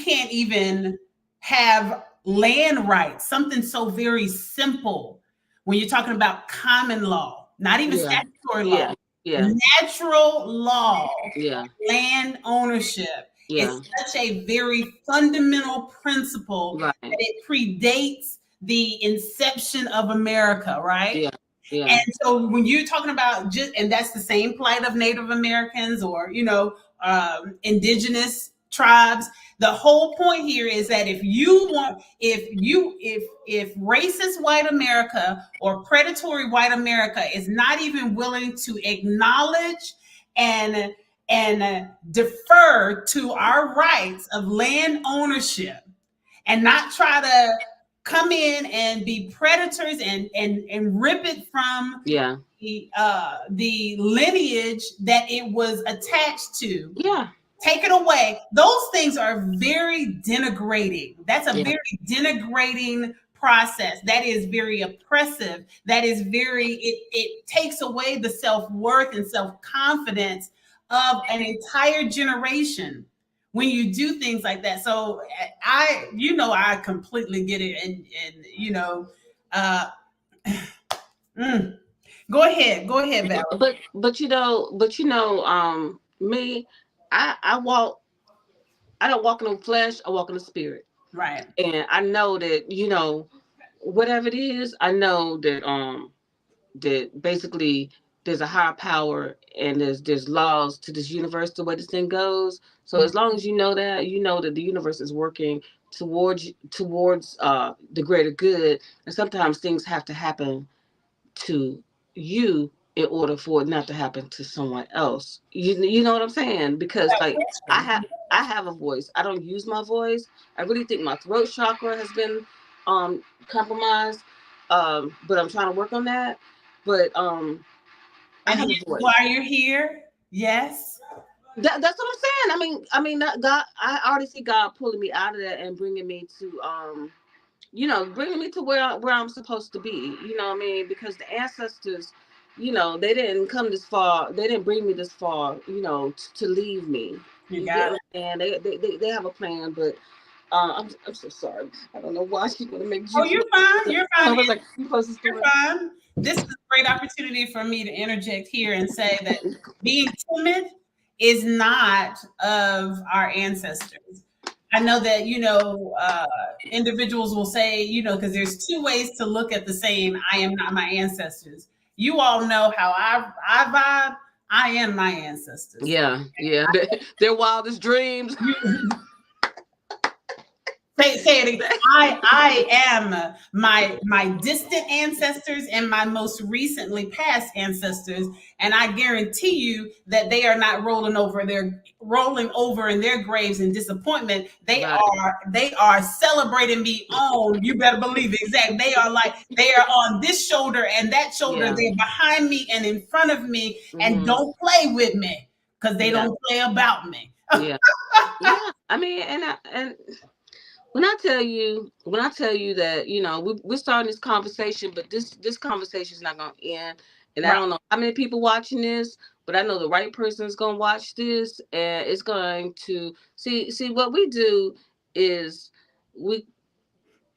can't even have land rights, something so very simple. When you're talking about common law, not even Yeah. statutory law, Yeah. Yeah. natural law, Yeah. land ownership Yeah. is such a very fundamental principle Right. that it predates the inception of America, right? Yeah. Yeah. And so when you're talking about and that's the same plight of Native Americans or, indigenous tribes. The whole point here is that if racist white America or predatory white America is not even willing to acknowledge and defer to our rights of land ownership, and not try to come in and be predators and rip it from Yeah. the lineage that it was attached to. Yeah. Take it away. Those things are very denigrating. That's a Yeah. very denigrating process. That is very oppressive. That is it takes away the self-worth and self-confidence of an entire generation when you do things like that. So I completely get it. Uh, mm. Go ahead, Val. Me, I walk. I don't walk in the flesh. I walk in the spirit, Right. and I know that whatever it is. I know that basically there's a higher power, and there's laws to this universe, the way this thing goes. So as long as you know that the universe is working towards the greater good, and sometimes things have to happen to you in order for it not to happen to someone else. You know what I'm saying? Because like I have a voice. I don't use my voice. I really think my throat chakra has been compromised. But I'm trying to work on that. But I And have a here's voice. why you're here. Yes. That's what I'm saying. I mean, that God. I already see God pulling me out of that and bringing me to bringing me to where I'm supposed to be. You know what I mean? Because the ancestors, they didn't come this far. They didn't bring me this far, to leave me. You You get got what it. I'm saying? They have a plan, but I'm so sorry. I don't know why she's gonna make Oh, juice. you're fine. You're I fine. was like, you supposed to You're start. fine. This is a great opportunity for me to interject here and say that being timid is not of our ancestors. I know that, individuals will say, because there's two ways to look at the saying, I am not my ancestors. You all know how I vibe. I am my ancestors. Yeah, yeah. Their wildest dreams. Say it again. I am my distant ancestors and my most recently passed ancestors, and I guarantee you that they are not rolling over in their graves in disappointment. Right. They are celebrating me on. You better believe it. Exactly. They are on this shoulder and that shoulder. Yeah. They're behind me and in front of me, and Hmm. don't play with me because they Yeah. don't play about me. Yeah. Yeah. I mean, and when I tell you that, we're starting this conversation, but this conversation is not going to end. And I Right. don't know how many people watching this, but I know the right person is going to watch this, and it's going to see what we do is we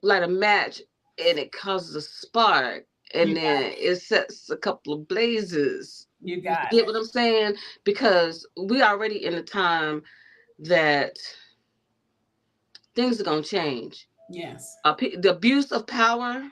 light a match, and it causes a spark, and You then it sets a couple of blazes. You You got get it. what I'm saying? Because we already in a time that things are going to change. Yes. The abuse of power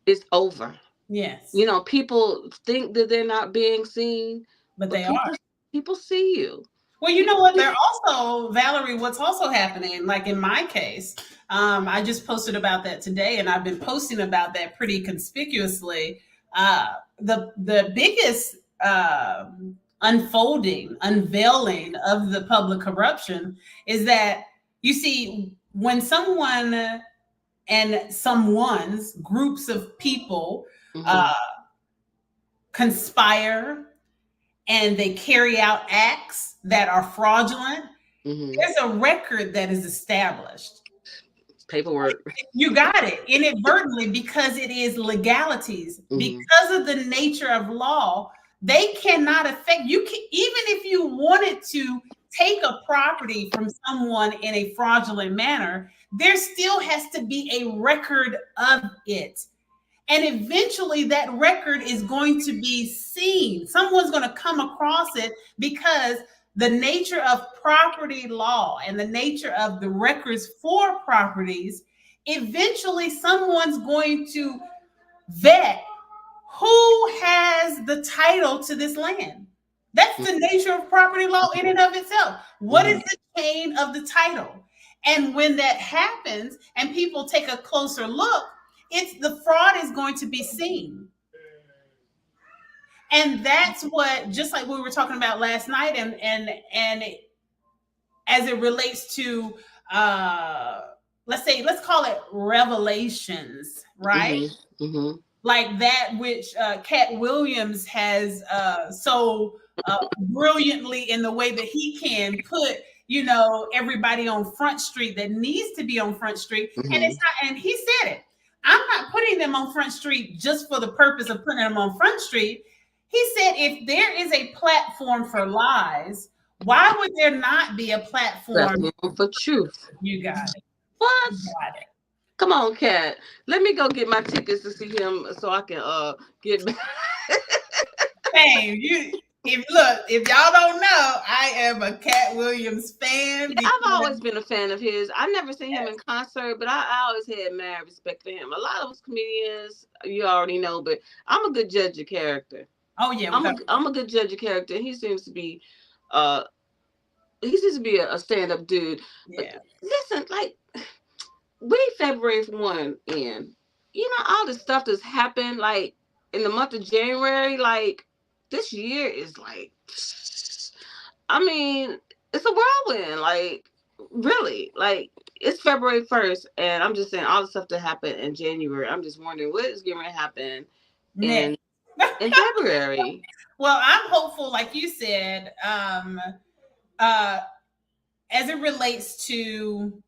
is over. Yes. People think that they're not being seen, But but they are. people see you. Well, you know People what? see They're also, Valerie, what's also happening, like in my case, I just posted about that today, and I've been posting about that pretty conspicuously. The biggest unveiling of the public corruption is that you see when someone and someone's groups of people Mhm. uh, conspire and they carry out acts that are fraudulent, Mhm. there's a record that is established. Paperwork. You got it inadvertently because it is legalities. Mhm. Because of the nature of law, they cannot affect you. Even if you wanted to take a property from someone in a fraudulent manner, there still has to be a record of it. And eventually that record is going to be seen. Someone's going to come across it because the nature of property law and the nature of the records for properties, eventually someone's going to vet who has the title to this land. That's the nature of property law in and of itself. What is Mhm. the chain of the title? And when that happens and people take a closer look, it's the fraud is going to be seen. And that's what, just like we were talking about last night, and as it relates to let's call it revelations, right? Mhm. Mhm. Like that which Cat Williams has so brilliantly in the way that he can put, everybody on Front Street that needs to be on Front Street, and it's Mhm. not. And he said it. I'm not putting them on Front Street just for the purpose of putting them on Front Street. He said, if there is a platform for lies, why would there not be a platform? Platform for truth. You got it. What? You got it. Come on, Cat. Let me go get my tickets to see him so I can get back. Same. If y'all don't know, I am a Cat Williams fan I've because always been a fan of his. I never seen him in concert, but I always had mad respect for him. A lot of those comedians, you already know, but I'm a good judge of character. oh yeah, I'm a good judge of character. Uh he seems to be a stand up dude. But yeah. listen, like we February 1 in, all the stuff that's happened like in the month of January, like this year is like, I mean, it's a whirlwind. Like, really, like it's February 1st, and I'm just saying all the stuff that happened in January. I'm just wondering what is going to happen in Next. in February. Well, I'm hopeful, like you said, uh, as it relates to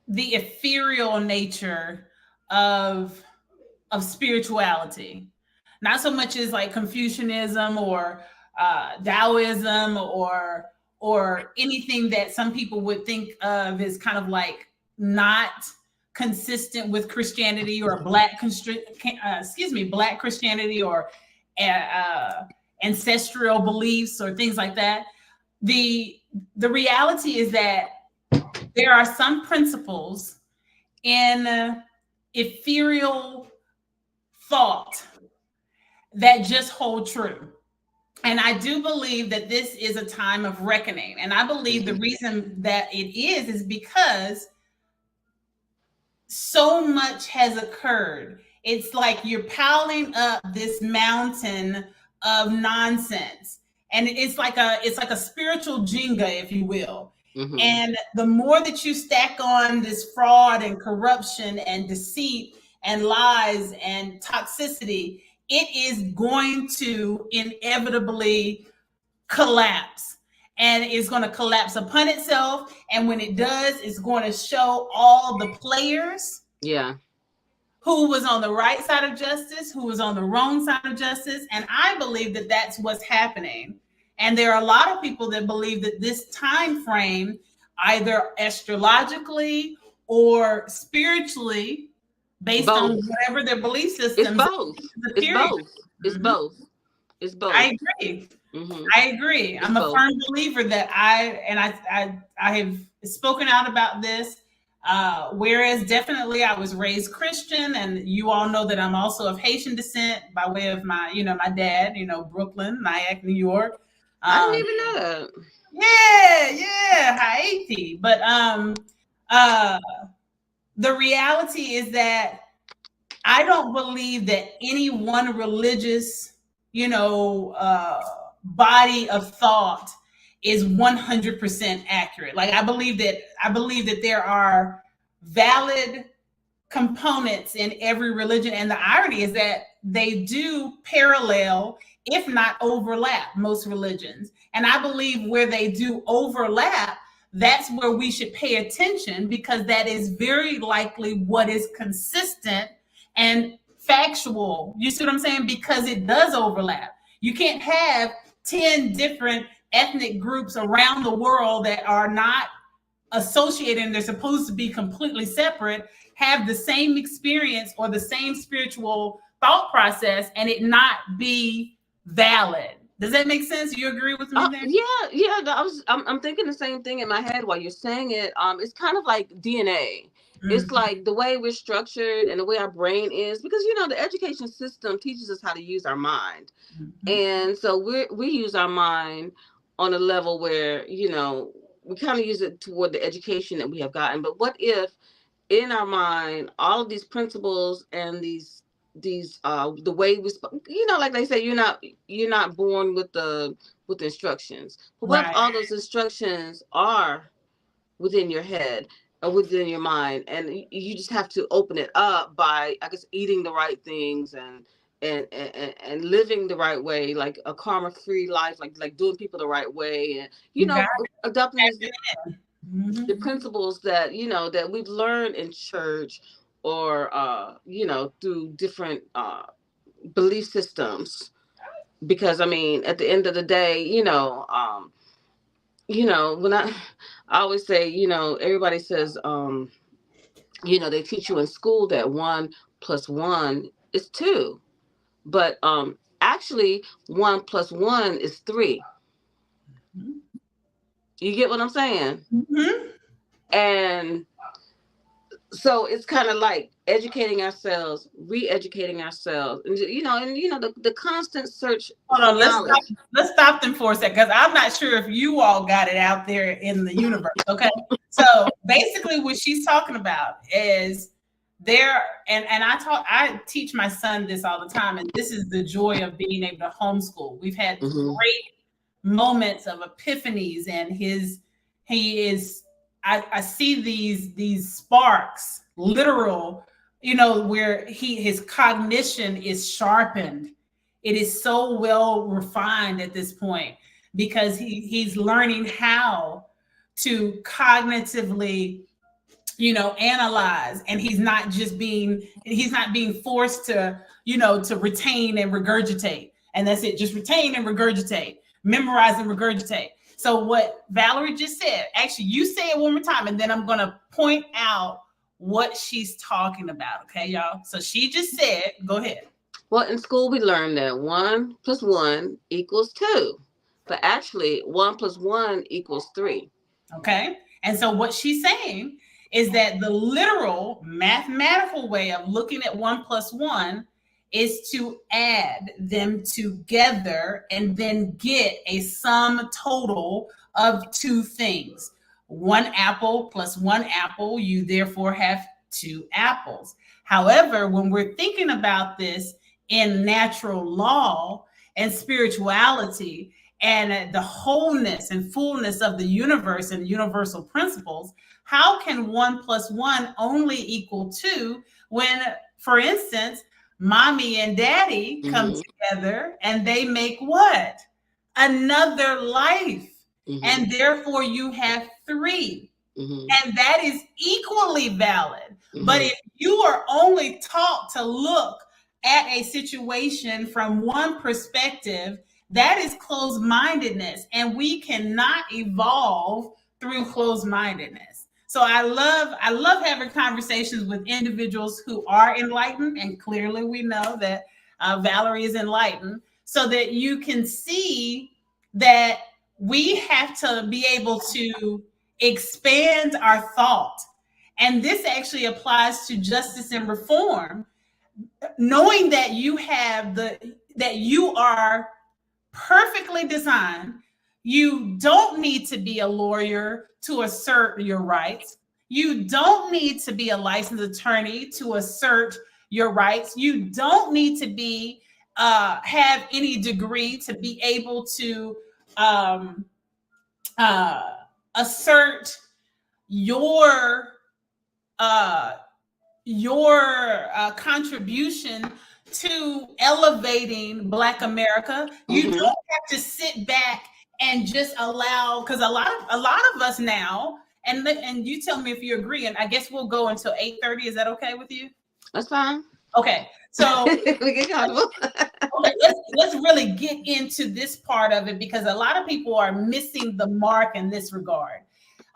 the ethereal nature of spirituality, not so much as like Confucianism or Taoism or anything that some people would think of as kind of like not consistent with Christianity or black Christianity or uh, ancestral beliefs or things like that. the reality is that there are some principles in ethereal thought that just hold true. And I do believe that this is a time of reckoning. And I believe the reason that it is because so much has occurred. It's like you're piling up this mountain of nonsense. And it's like a spiritual Jenga, if you will. Mm-hmm. And the more that you stack on this fraud and corruption and deceit and lies and toxicity, it is going to inevitably collapse. And it's going to collapse upon itself. And when it does, it's going to show all the players Yeah. who was on the right side of justice, who was on the wrong side of justice. And I believe that that's what's happening. And there are a lot of people that believe that this time frame, either astrologically or spiritually, based Both. on whatever their belief systems, It's both. It's both. It's both. It's both. I agree. Mm-hmm. I agree. It's I'm a both. firm believer that I have spoken out about this. Whereas definitely I was raised Christian, and you all know that I'm also of Haitian descent by way of my dad, Brooklyn, Nyack, New York. I didn't even know that. Yeah, Haiti. But the reality is that I don't believe that any one religious, body of thought is 100% accurate. Like I believe that there are valid components in every religion, and the irony is that they do parallel, if not overlap, most religions. And I believe where they do overlap, that's where we should pay attention, because that is very likely what is consistent and factual. You see what I'm saying? Because it does overlap. You can't have 10 different ethnic groups around the world that are not associated and they're supposed to be completely separate, have the same experience or the same spiritual thought process, and it not be valid. Does that make sense? You agree with me there? Yeah. I'm thinking the same thing in my head while you're saying it. It's kind of like DNA. It's like the way we're structured and the way our brain is, because the education system teaches us how to use our mind, and so we use our mind on a level where we kind of use it toward the education that we have gotten. But what if in our mind all of these principles and these the way we like they say, you're not born with the instructions, but what if all those instructions are within your head or within your mind, and you just have to open it up by, I guess, eating the right things and living the right way, like a karma-free life, like doing people the right way, and adopting the principles that that we've learned in church, or through different belief systems. Because I mean, at the end of the day, when I always say, everybody says, they teach you in school that 1 + 1 is 2, but actually 1 + 1 is 3. You get what I'm saying? And so it's kind of like educating ourselves, re-educating ourselves, and the constant search. Hold on, let's stop them for a second, because I'm not sure if you all got it out there in the universe. Okay, so basically, what she's talking about is there, and I teach my son this all the time, and this is the joy of being able to homeschool. We've had great moments of epiphanies, and I see these sparks, literal, where his cognition is sharpened. It is so well refined at this point, because he's learning how to cognitively, analyze, and he's not being forced to, to retain and regurgitate. And that's it. Just retain and regurgitate, memorize and regurgitate. So what Valerie just said, actually, you say it one more time, and then I'm going to point out what she's talking about. Okay, y'all? So she just said, go ahead. Well, in school, we learned that 1 + 1 = 2. But actually, 1 + 1 = 3. Okay. And so what she's saying is that the literal mathematical way of looking at 1 + 1 is to add them together and then get a sum total of two things. One apple plus one apple, you therefore have two apples. However, when we're thinking about this in natural law and spirituality, and the wholeness and fullness of the universe and universal principles, how can 1 + 1 only equal 2 when, for instance, mommy and daddy come Mm-hmm. together and they make what? Another life. Mm-hmm. And therefore you have three. Mm-hmm. And that is equally valid. Mm-hmm. But if you are only taught to look at a situation from one perspective, that is closed mindedness, and we cannot evolve through closed mindedness. So I love having conversations with individuals who are enlightened, and clearly we know that Valerie is enlightened, so that you can see that we have to be able to expand our thought. And this actually applies to justice and reform, knowing that you are perfectly designed. You don't need to be a lawyer to assert your rights. You don't need to be a licensed attorney to assert your rights. You don't need to be have any degree to be able to um, uh, assert your uh, contribution to elevating Black America. You Mm-hmm. don't have to sit back and just allow, because a lot of us now, and you tell me if you agree, and I guess we'll go until 8:30. Is that okay with you? That's fine. Okay, so We get comfortable. okay, let's really get into this part of it, because a lot of people are missing the mark in this regard.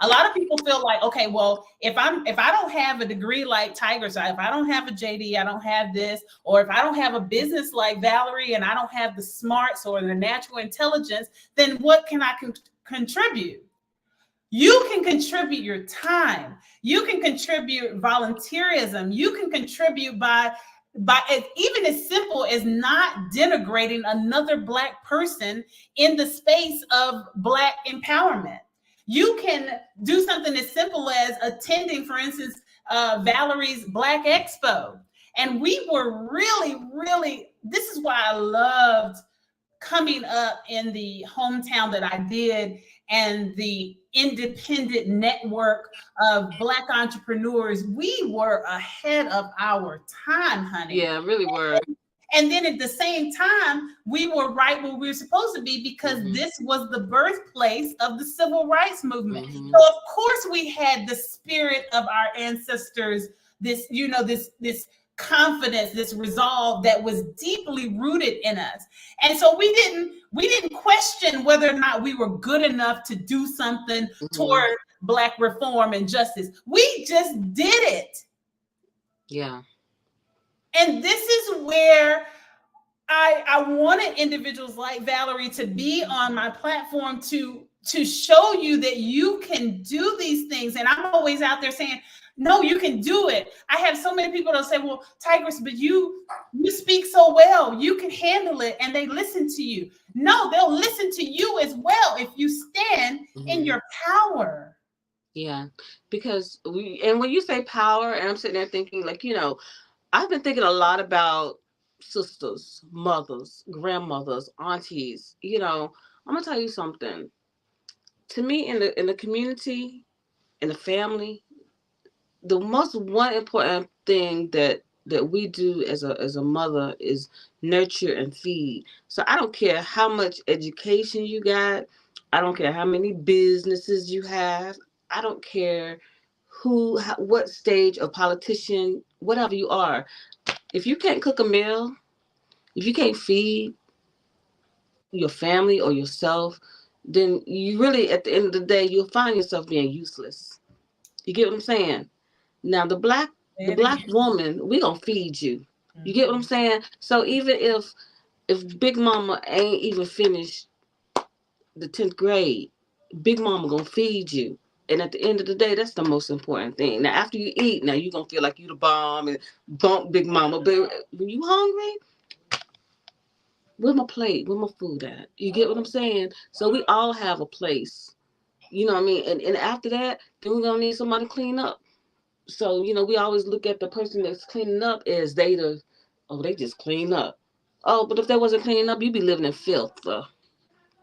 A lot of people feel like, okay, well, if I don't have a degree like Tiger, so if I don't have a JD, I don't have this, or if I don't have a business like Valerie and I don't have the smarts or the natural intelligence, then what can I contribute? You can contribute your time. You can contribute volunteerism. You can contribute by even as simple as not denigrating another Black person in the space of Black empowerment. You can do something as simple as attending, for instance, Valerie's Black Expo. And we were really, really, this is why I loved coming up in the hometown that I did, and the independent network of Black entrepreneurs. We were ahead of our time, honey. Yeah, really were. And then at the same time, we were right where we were supposed to be, because this was the birthplace of the civil rights movement. So of course we had the spirit of our ancestors, this, this confidence, this resolve that was deeply rooted in us. And so we didn't question whether or not we were good enough to do something toward Black reform and justice. We just did it. Yeah. And this is where I wanted individuals like Valerie to be on my platform to show you that you can do these things. And I'm always out there saying, no, you can do it. I have so many people that say, well, Tigress, but you speak so well, you can handle it, and they listen to you. No, they'll listen to you as well if you stand in your power. Yeah, because when you say power, and I'm sitting there thinking, like, I've been thinking a lot about sisters, mothers, grandmothers, aunties. I'm gonna tell you something. To me, in the community, in the family, the most one important thing that we do as a mother is nurture and feed. So I don't care how much education you got. I don't care how many businesses you have. I don't care what stage of politician, whatever you are. If you can't cook a meal, if you can't feed your family or yourself, then you really, at the end of the day, you'll find yourself being useless. You get what I'm saying? Now the black woman, we gonna feed you. You get what I'm saying? So even if Big Mama ain't even finished the 10th grade, Big Mama gonna feed you. And at the end of the day, that's the most important thing. Now, after you eat, now you gonna feel like you the bomb and bump Big Mama. But when you hungry, where my plate? Where my food at? You get what I'm saying? So we all have a place. You know what I mean? And after that, then we're gonna need somebody to clean up. So, we always look at the person that's cleaning up as they just clean up. Oh, but if they wasn't cleaning up, you'd be living in filth.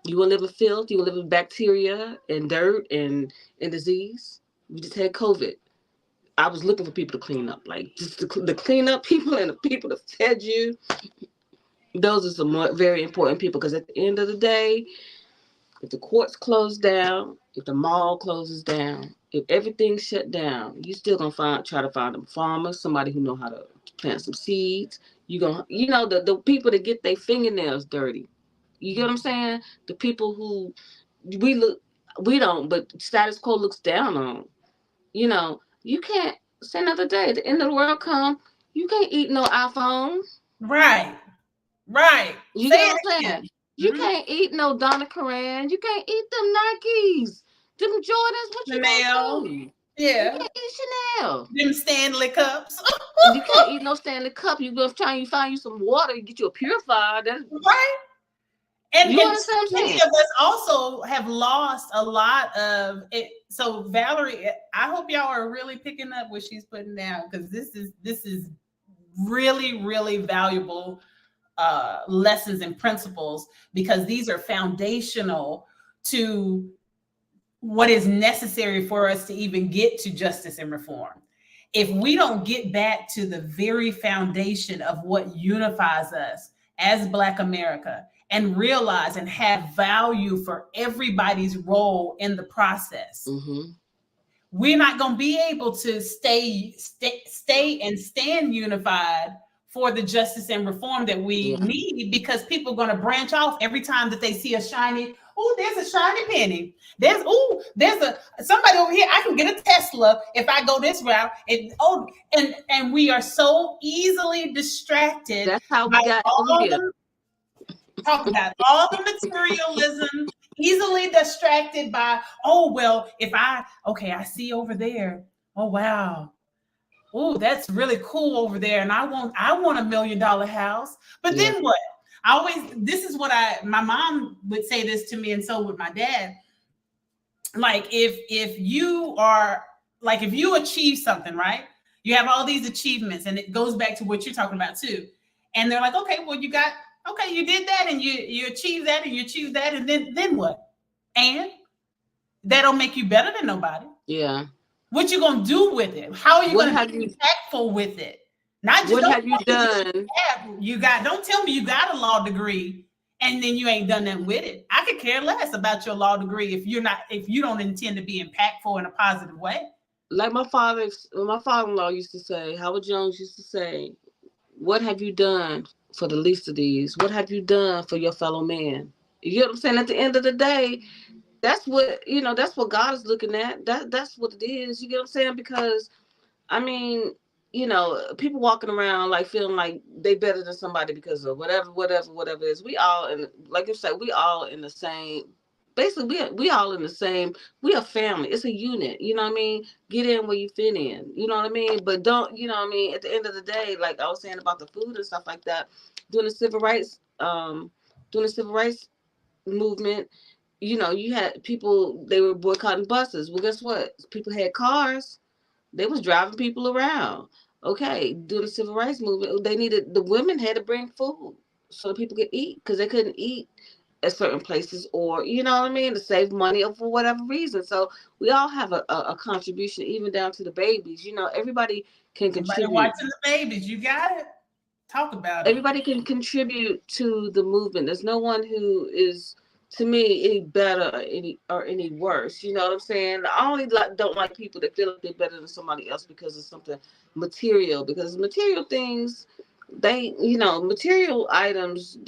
You will live in filth, you will live in bacteria and dirt and disease. We just had COVID. I was looking for people to clean up, like just the clean up people and the people that fed you. Those are some very important people because at the end of the day, if the courts close down, if the mall closes down, if everything's shut down, you still gonna try to find them farmers, somebody who know how to plant some seeds. The people that get their fingernails dirty. You get what I'm saying? The people who we look, we don't, but status quo looks down on. You can't say another day. The end of the world come. You can't eat no iPhone. Right. Right. You Say get it what I'm saying? You can't eat no Donna Karan. You can't eat them Nikes. Them Jordans. What you Chanel. gonna do? Yeah. You can't eat Chanel. Them Stanley cups. You can't eat no Stanley cup. You go try and find you some water. You get you a purifier. Right. And you understand what I'm many saying? of us also have lost a lot of it. So Valerie, I hope y'all are really picking up what she's putting down because this is really, really valuable lessons and principles because these are foundational to what is necessary for us to even get to justice and reform. If we don't get back to the very foundation of what unifies us as Black America and realize and have value for everybody's role in the process, we're not going to be able to stay and stand unified for the justice and reform that we need because people are going to branch off every time that they see a shiny, oh, there's a shiny penny. There's somebody over here. I can get a Tesla if I go this route. And we are so easily distracted. That's how we got over here. Talk about all the materialism, easily distracted by, oh, well, I see over there. Oh, wow. Oh, that's really cool over there. And I want $1 million house. But then what? This is what my mom would say this to me, and so would my dad. Like if you achieve something, right? You have all these achievements, and it goes back to what you're talking about too. And they're like, okay, well, you did that, and you achieved that, and you achieved that, and then what? And that don't make you better than nobody. Yeah. What you gonna do with it? How are you gonna be impactful with it? Not just what have you done? Don't tell me you got a law degree and then you ain't done nothing with it. I could care less about your law degree if you don't intend to be impactful in a positive way. Like my father-in-law used to say, Howard Jones used to say, what have you done for the least of these? What have you done for your fellow man? You get what I'm saying? At the end of the day, that's what God is looking at. That's what it is. You get what I'm saying? Because, I mean, people walking around like feeling like they better than somebody because of whatever it is. We all, and like you said, we all in the same. Basically, we all in the same. We a family. It's a unit. You know what I mean? Get in where you fit in. You know what I mean? But don't. You know what I mean? At the end of the day, like I was saying about the food and stuff like that, doing the civil rights movement. You had people. They were boycotting buses. Well, guess what? People had cars. They was driving people around. Okay, during the civil rights movement, the women had to bring food so people could eat because they couldn't eat at certain places, or you know what I mean, to save money or for whatever reason. So we all have a contribution, even down to the babies. Everybody can contribute. Watching the babies, you got it. Talk about it. Everybody can contribute to the movement. There's no one who is, to me, any better or any worse. You know what I'm saying? I only don't like people that feel like they're better than somebody else because of something material. Because material things, material items,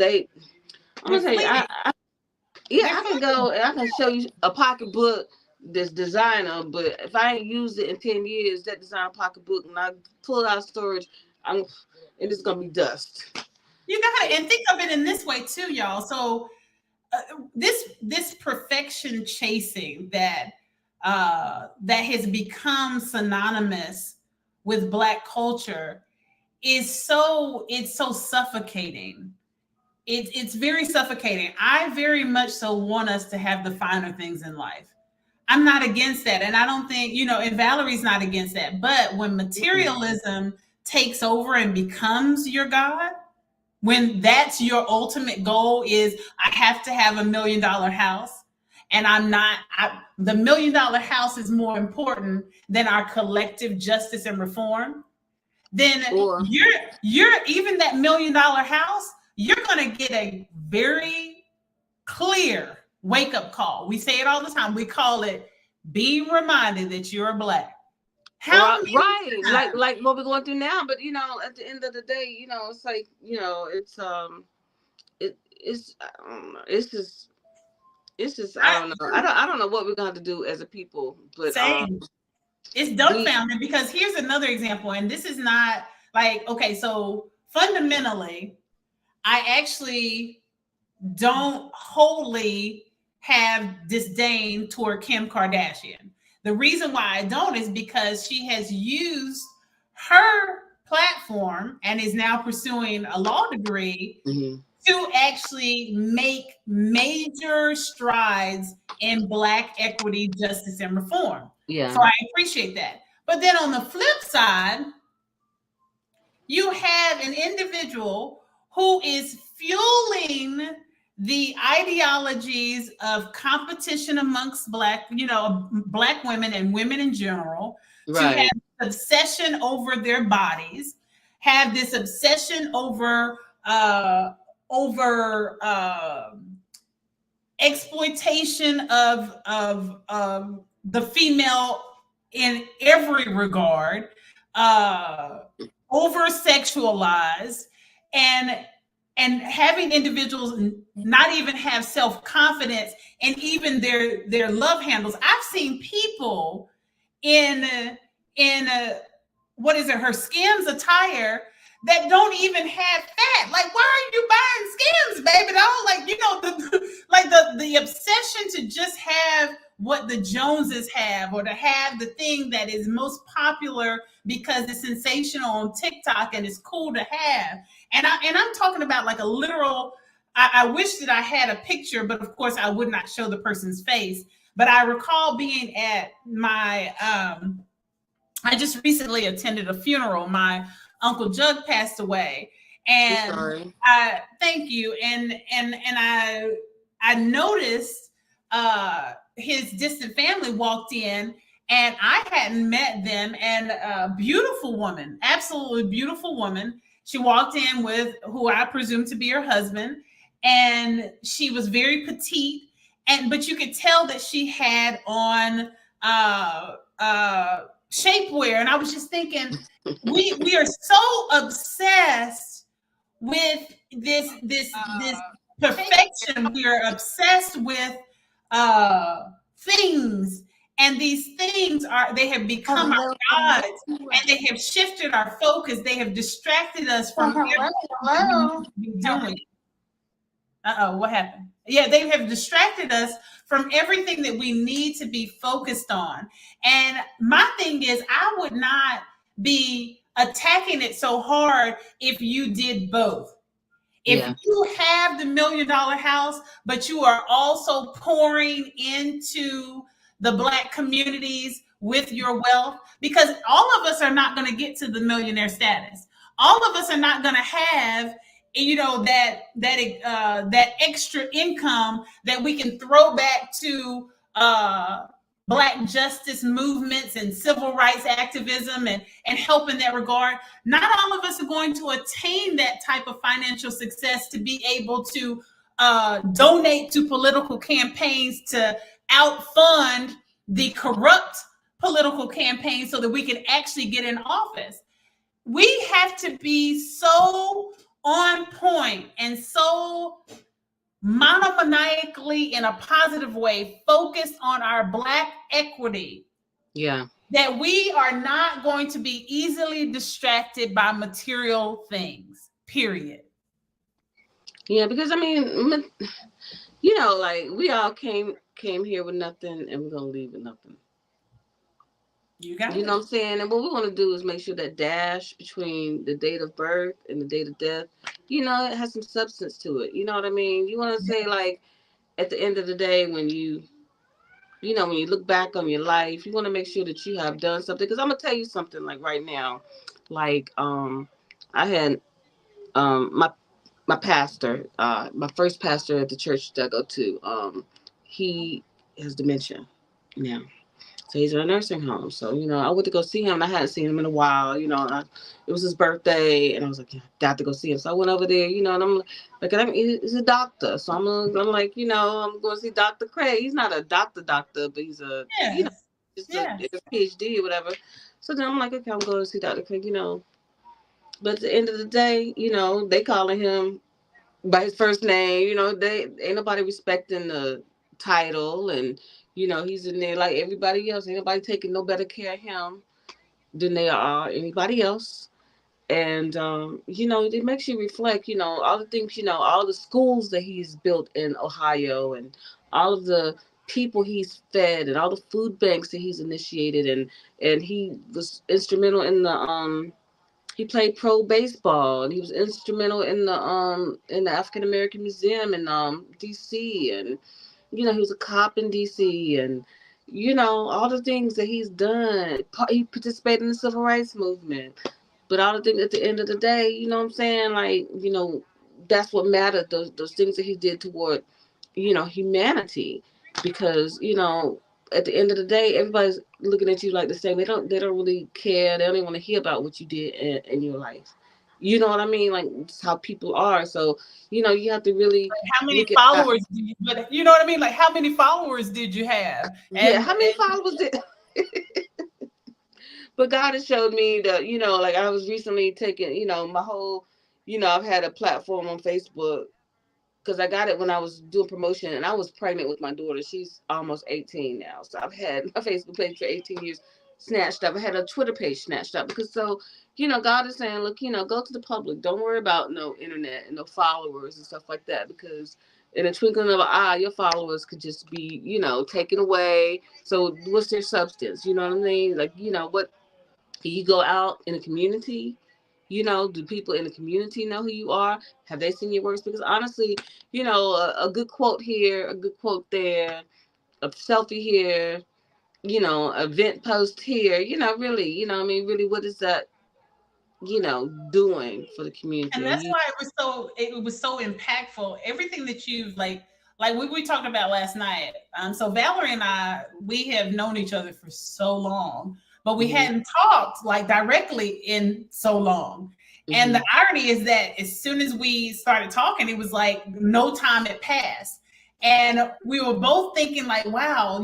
I'm gonna tell you, I can go and I can show you a pocketbook that's designer, but if I ain't used it in 10 years, that designer pocketbook, and I pull it out of storage, and it's gonna be dust. You got it, and think of it in this way too, y'all. So this perfection chasing that has become synonymous with Black culture is it's so suffocating. It's very suffocating. I very much so want us to have the finer things in life. I'm not against that. And I don't think, and Valerie's not against that. But when materialism takes over and becomes your God, when that's your ultimate goal is I have to have $1 million house, and the $1 million house is more important than our collective justice and reform, then you're even that $1 million house, you're going to get a very clear wake up call. We say it all the time. We call it being reminded that you're Black. Right, like what we're going through now. But at the end of the day, it's like it's just I don't know. I don't know what we're going to do as a people. But it's dumbfounding because here's another example, and this is not like, okay, so fundamentally, I actually don't wholly have disdain toward Kim Kardashian. The reason why I don't is because she has used her platform and is now pursuing a law degree to actually make major strides in Black equity, justice, and reform. Yeah. So I appreciate that. But then on the flip side, you have an individual who is fueling the ideologies of competition amongst Black women and women in general, to have obsession over their bodies, have this obsession over exploitation of the female in every regard, over sexualized, and having individuals not even have self-confidence and even their love handles. I've seen people in her Skims attire that don't even have fat. Like, why are you buying Skims, baby doll? Like, the obsession to just have what the Joneses have, or to have the thing that is most popular because it's sensational on TikTok and it's cool to have. And I'm talking about like a literal, I wish that I had a picture, but of course I would not show the person's face. But I recall being at my, I just recently attended a funeral. My Uncle Jug passed away. And thank you. And I noticed his distant family walked in, and I hadn't met them. And a beautiful woman, absolutely beautiful woman. She walked in with who I presume to be her husband, and she was very petite, but you could tell that she had on shapewear. And I was just thinking, we are so obsessed with this perfection. We are obsessed with things, and these things they have become our gods, and they have shifted our focus. They have distracted us from everything we need to be doing. What happened? Yeah, they have distracted us from everything that we need to be focused on. And my thing is, I would not be attacking it so hard if you did both. If you have the $1 million house, but you are also pouring into the Black communities with your wealth, because all of us are not going to get to the millionaire status. All of us are not going to have, that extra income that we can throw back to Black justice movements and civil rights activism and help in that regard. Not all of us are going to attain that type of financial success to be able to donate to political campaigns to outfund the corrupt political campaigns so that we can actually get in office. We have to be so on point and so monomaniacally, in a positive way, focused on our Black equity, that we are not going to be easily distracted by material things, period. Yeah, because I mean, like we all came here with nothing, and we're gonna leave with nothing. You got You know it. what I'm saying? And what we want to do is make sure that dash between the date of birth and the date of death, it has some substance to it. You know what I mean? You want to say, like, at the end of the day, when you look back on your life, you want to make sure that you have done something. Because I'm gonna tell you something, like right now, like I had my pastor, my first pastor at the church that I go to, he has dementia now. So he's in a nursing home. So, I went to go see him, and I hadn't seen him in a while. It was his birthday, and I was like, yeah, I got to go see him. So I went over there, and I'm like, he's a doctor. So I'm like, I'm going to see Dr. Craig. He's not a doctor, but he's Yes. just a Yes. PhD or whatever. So then I'm like, okay, I'm going to see Dr. Craig. But at the end of the day, they calling him by his first name. They ain't nobody respecting the title, and he's in there like everybody else. Ain't nobody taking no better care of him than they are anybody else. And it makes you reflect. All the things. All the schools that he's built in Ohio, and all of the people he's fed, and all the food banks that he's initiated, and he was instrumental in the he played pro baseball, and he was instrumental in the African American Museum in DC, and he was a cop in DC, and all the things that he's done. He participated in the civil rights movement, but all the things at the end of the day, you know what I'm saying? Like, that's what mattered. Those things that he did toward humanity, because at the end of the day, everybody's looking at you like the same. They don't really care. They don't even want to hear about what you did in your life. You know what I mean? Like, it's how people are. So you have to really How many look at followers do you, but you know what I mean? Like, how many followers did you have? yeah, how many followers did. But God has showed me that, like I was recently taking, my whole, I've had a platform on Facebook, because I got it when I was doing promotion, and I was pregnant with my daughter. She's almost 18 now. So I've had my Facebook page for 18 years snatched up. I had a Twitter page snatched up, because God is saying, look, go to the public. Don't worry about no internet and no followers and stuff like that, because in a twinkling of an eye, your followers could just be, taken away. So what's their substance? You know what I mean? Like, what you go out in the community, do people in the community know who you are? Have they seen your works? Because honestly, a good quote here, a good quote there, a selfie here, a vent post here, really, I mean, really, what is that, doing for the and community? that's why it was so impactful. Everything that you've like we talked about last night. So Valerie and I, we have known each other for so long, but we Mhm, hadn't talked like directly in so long. And the mhm, irony is that as soon as we started talking, it was like no time had passed. And we were both thinking, like, wow,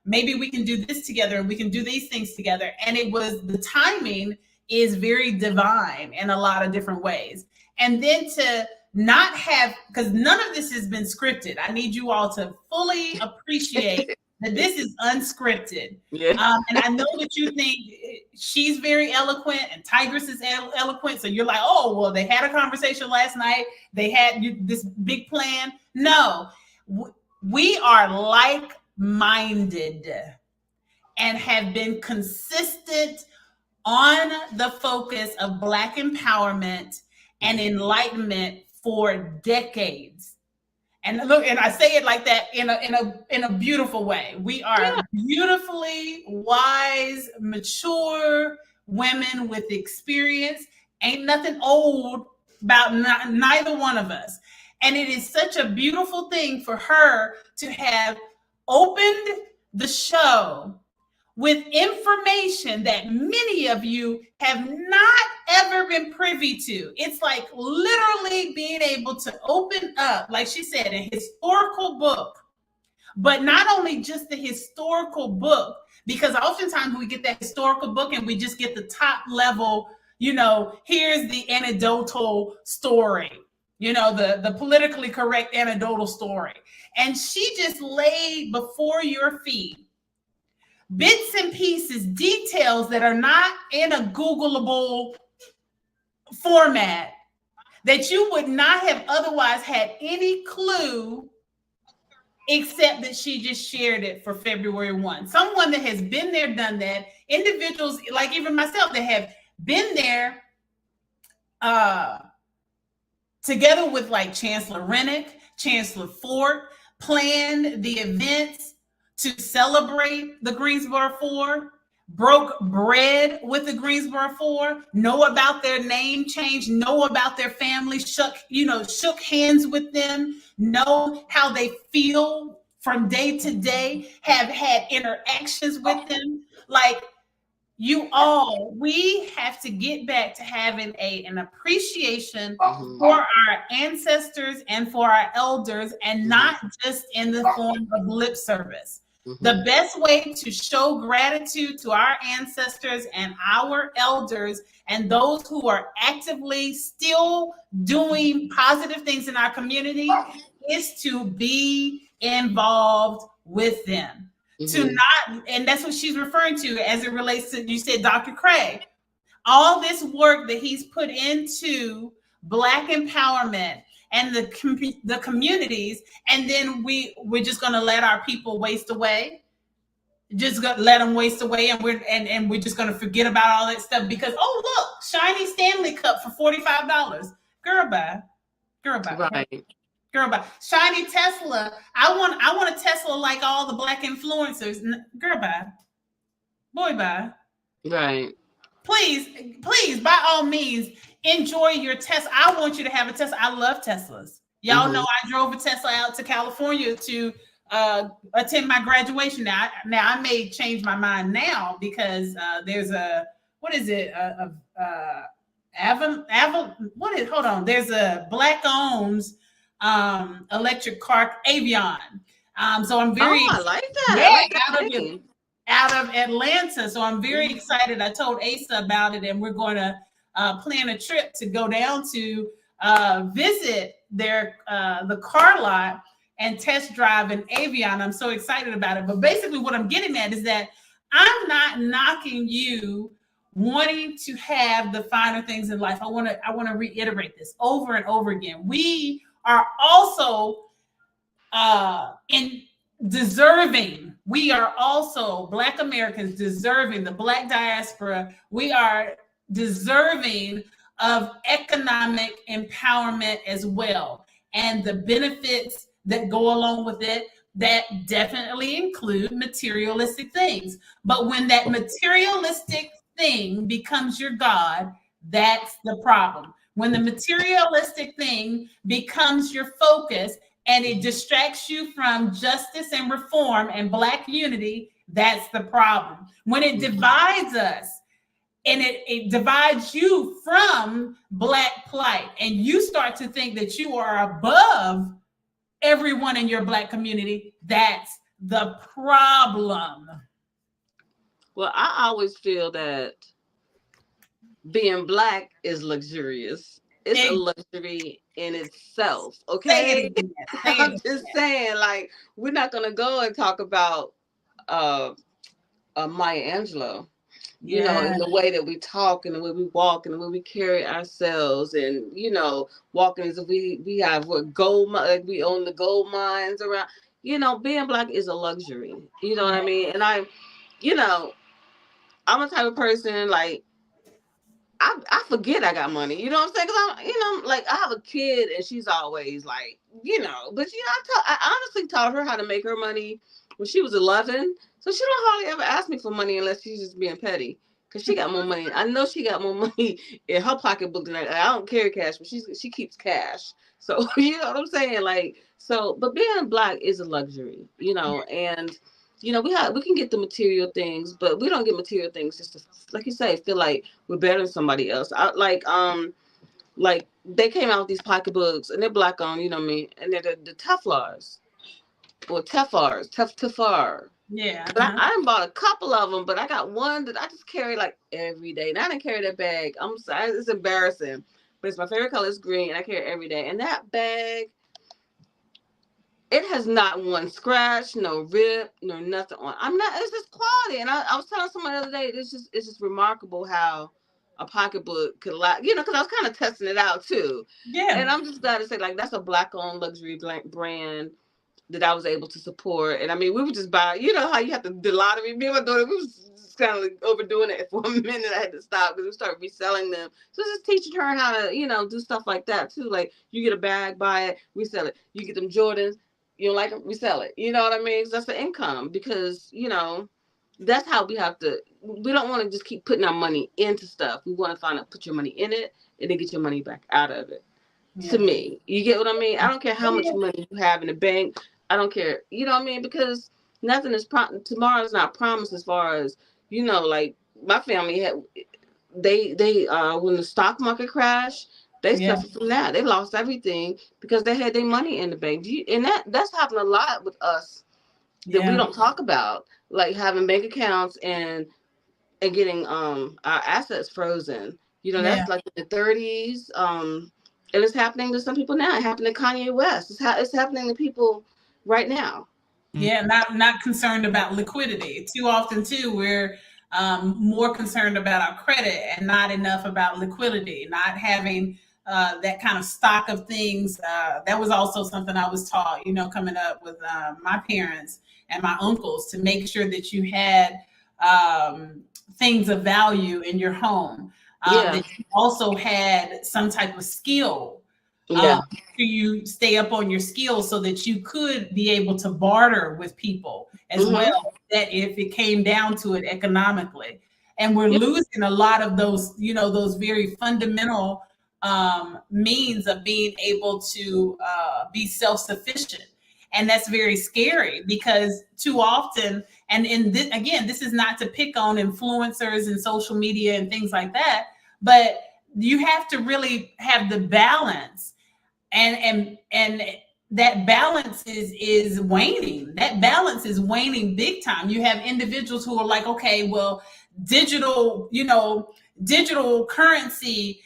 maybe we can do this together and we can do these things together. And it was the timing is very divine in a lot of different ways. And then to not have, because none of this has been scripted. I need you all to fully appreciate that this is unscripted. yeah. And I know that you think she's very eloquent and Tigress is eloquent. So you're like, oh, well, they had a conversation last night. They had this big plan. No, we are like minded and have been consistent on the focus of Black empowerment and enlightenment for decades. And look, and I say it like that in a beautiful way. We Yeah. are beautifully wise, mature women with experience. Ain't nothing old about neither one of us. And it is such a beautiful thing for her to have opened the show with information that many of you have not ever been privy to. It's like literally being able to open up, like she said, a historical book, but not only just the historical book, because oftentimes we get that historical book and we just get the top level, here's the anecdotal story, the politically correct anecdotal story. And she just laid before your feet bits and pieces, details that are not in a Googleable format that you would not have otherwise had any clue except that she just shared it for February 1. Someone that has been there, done that, individuals like even myself that have been there uh, together with like Chancellor Rennick, Chancellor Ford, planned the events to celebrate the Greensboro Four, broke bread with the Greensboro Four, know about their name change, know about their family, shook hands with them, know how they feel from day to day, have had interactions with them. Like we have to get back to having an appreciation for our ancestors and for our elders, and not just in the form of lip service. The best way to show gratitude to our ancestors and our elders and those who are actively still doing positive things in our community is to be involved with them. To not, and that's what she's referring to as it relates to, you said Dr. Craig, all this work that he's put into Black empowerment and the communities, and then we're just going to let our people waste away, just gonna let them waste away, and we're just going to forget about all that stuff because, oh look, shiny Stanley cup for $45. Girl, bye. Right. Girl, bye. Shiny Tesla. I want a Tesla like all the Black influencers. Girl, bye. Boy, bye. Right. Please, by all means, enjoy your Tesla. I want you to have a Tesla. I love Teslas. Y'all know I drove a Tesla out to California to attend my graduation. Now I may change my mind now because there's a, what is it? Hold on. There's a Black owns electric car, Avion. So I'm very I like that. out of Atlanta. So I'm very excited. I told Asa about it, and we're going to plan a trip to go down to visit their the car lot and test drive an Avion. I'm so excited about it. But basically what I'm getting at is that I'm not knocking you wanting to have the finer things in life. I want to reiterate this over and over again. We are also in deserving. We are also Black Americans deserving, the Black diaspora. We are deserving of economic empowerment as well, and the benefits that go along with it that definitely include materialistic things. But when that materialistic thing becomes your God, that's the problem. When the materialistic thing becomes your focus and it distracts you from justice and reform and Black unity, that's the problem. When it divides us and it divides you from Black plight, and you start to think that you are above everyone in your Black community, that's the problem. Well, I always feel that being Black is luxurious. It's a luxury in itself. Okay. I'm just saying, like, we're not gonna go and talk about Maya Angelou. You know, in the way that we talk and the way we walk and the way we carry ourselves, and walking as if we have gold, like we own the gold mines around. Being Black is a luxury. You know what I mean? And I'm a type of person, like, I forget I got money. You know what I'm saying? Because like, I have a kid and she's always like, but I honestly taught her how to make her money when she was 11. So she don't hardly ever ask me for money unless she's just being petty. Because she got more money. I know she got more money in her pocketbook than I don't carry cash, but she keeps cash. So you know what I'm saying? Like, so, but being Black is a luxury, and we can get the material things, but we don't get material things just to, like you say, feel like we're better than somebody else. Like they came out with these pocketbooks and they're Black owned, you know what I mean? And they're the Teflars or Tefar. Yeah. But I done bought a couple of them, but I got one that I just carry like every day. And I didn't carry that bag. I'm sorry, it's embarrassing, but it's my favorite color. It's green, and I carry it every day. And that bag, it has not one scratch, no rip, no nothing on. It's just quality. And I was telling someone the other day, it's just remarkable how a pocketbook could last, because I was kind of testing it out too. Yeah. And I'm just glad to say, like, that's a Black owned luxury brand. that I was able to support. And I mean, we would just buy, you know how you have to the lottery. Me and my daughter, we was just kind of like overdoing it for a minute. I had to stop because we started reselling them. So just teaching her how to, you know, do stuff like that too. Like you get a bag, buy it, resell it. You get them Jordans, you don't like them, resell it. You know what I mean? So that's the income because, you know, that's how we have to. We don't want to just keep putting our money into stuff. We want to find out, put your money in it, and then get your money back out of it. To Yeah. me, you get what I mean? I don't care how much money you have in the bank. I don't care. You know what I mean? Because nothing is tomorrow is not promised as far as, you know, like my family had they when the stock market crashed, they Yeah. suffered from that. They lost everything because they had their money in the bank. And that's happened a lot with us that we Yeah. don't talk about, like having bank accounts and getting our assets frozen. You know, Yeah. that's like in the 30s. And it's happening to some people now. It happened to Kanye West. It's happening to people right now. Yeah, not concerned about liquidity. Too often, too, we're more concerned about our credit and not enough about liquidity. Not having that kind of stock of things. That was also something I was taught. You know, coming up with my parents and my uncles to make sure that you had things of value in your home. Yeah, That you also had some type of skill yeah, you stay up on your skills so that you could be able to barter with people as mm-hmm. well, that if it came down to it economically. And we're Yep. losing a lot of those, you know, those very fundamental means of being able to be self-sufficient. And that's very scary because too often, and in this, again, this is not to pick on influencers and social media and things like that, but you have to really have the balance, and that balance is waning. That balance is waning big time. You have individuals who are like, okay, well, digital, you know, digital currency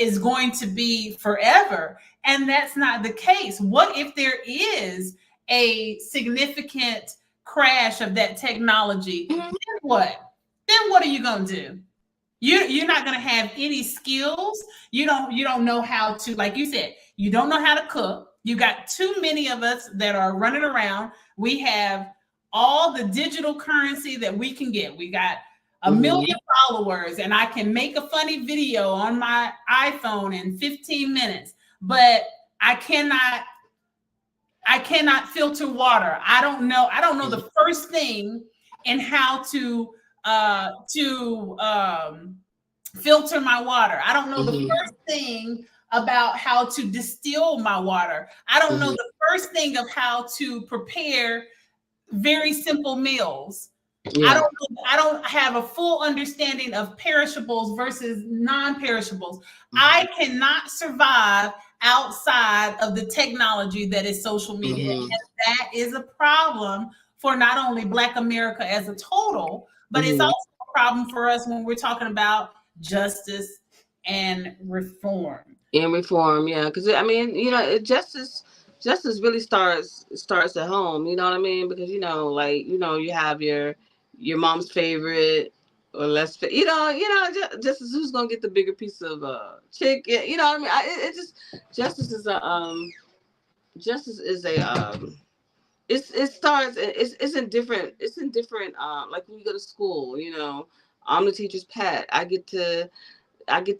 is going to be forever, and that's not the case. What if there is a significant crash of that technology? Mm-hmm. Then what? Then what are you going to do? You're not going to have any skills. You don't know how to, like you said, you don't know how to cook. You got too many of us that are running around. We have all the digital currency that we can get. We got a million followers, and I can make a funny video on my iPhone in 15 minutes, but I cannot I cannot filter water. I don't know the first thing in how to filter my water. I don't know the Mm-hmm. first thing about how to distill my water. I don't know Mm-hmm. the first thing of how to prepare very simple meals. I Yeah. don't I don't have a full understanding of perishables versus non-perishables. I cannot survive outside of the technology that is social media. Mm-hmm. And that is a problem for not only Black America as a total, but it's Mm-hmm. also a problem for us when we're talking about justice and reform. In reform, yeah, because I mean, you know, justice really starts at home. You know what I mean? Because like you have your mom's favorite or less, justice who's gonna get the bigger piece of chicken. You know what I mean? It just justice is a justice is a it starts it's in different like when you go to school. I'm the teacher's pet. I get to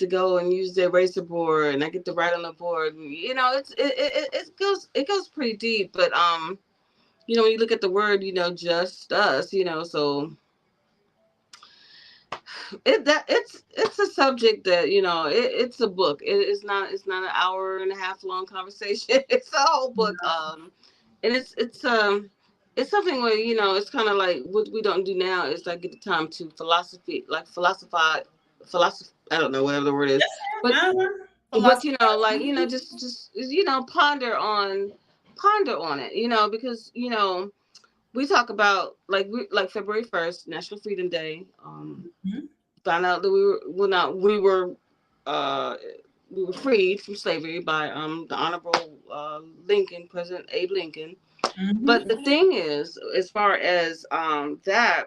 go and use the eraser board, and I get to write on the board. It goes pretty deep, but when you look at the word, just us, so it's a subject that it's a book. It's not an hour and a half long conversation. It's a whole book. And it's something where it's kind of like what we don't do now is like get the time to philosophy. I don't know whatever the word is, but but Philosophy. like just ponder on it, because we talk about like February 1st, National Freedom Day. Mhm. Found out that uh we were freed from slavery by the Honorable Lincoln, President Abe Lincoln. But Mhm. the thing is, as far as that,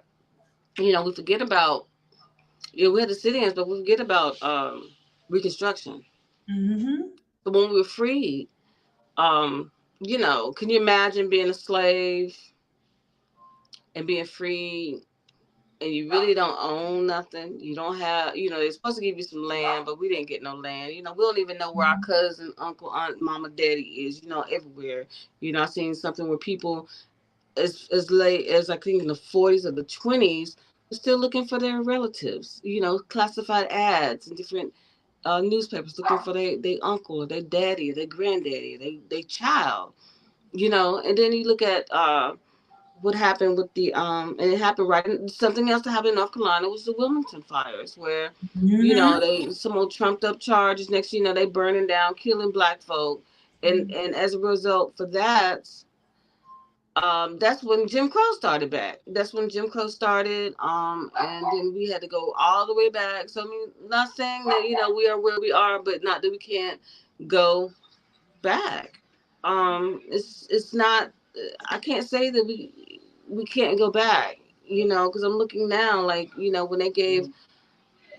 we forget about we had the sit-ins, but we forget about Reconstruction. Mhm. So when we were freed, um, can you imagine being a slave and being free, and you really don't own nothing? You don't have, they're supposed to give you some land, but we didn't get no land. We don't even know where our cousin, uncle, aunt, mama, daddy is, everywhere. I seen something where people as late as I think in the 40s or the 20s were still looking for their relatives, classified ads in different newspapers looking for their uncle or their daddy or their granddaddy, their child, and then you look at what happened with the and it happened right in, something else that happened in North Carolina was the Wilmington fires, where they some old trumped up charges. Next they burning down, killing black folk, and as a result for that, that's when Jim Crow started back. That's when Jim Crow started, and then we had to go all the way back. So I mean, not saying that we are where we are, but not that we can't go back. It's not. I can't say that we can't go back. Because I'm looking now, like when they gave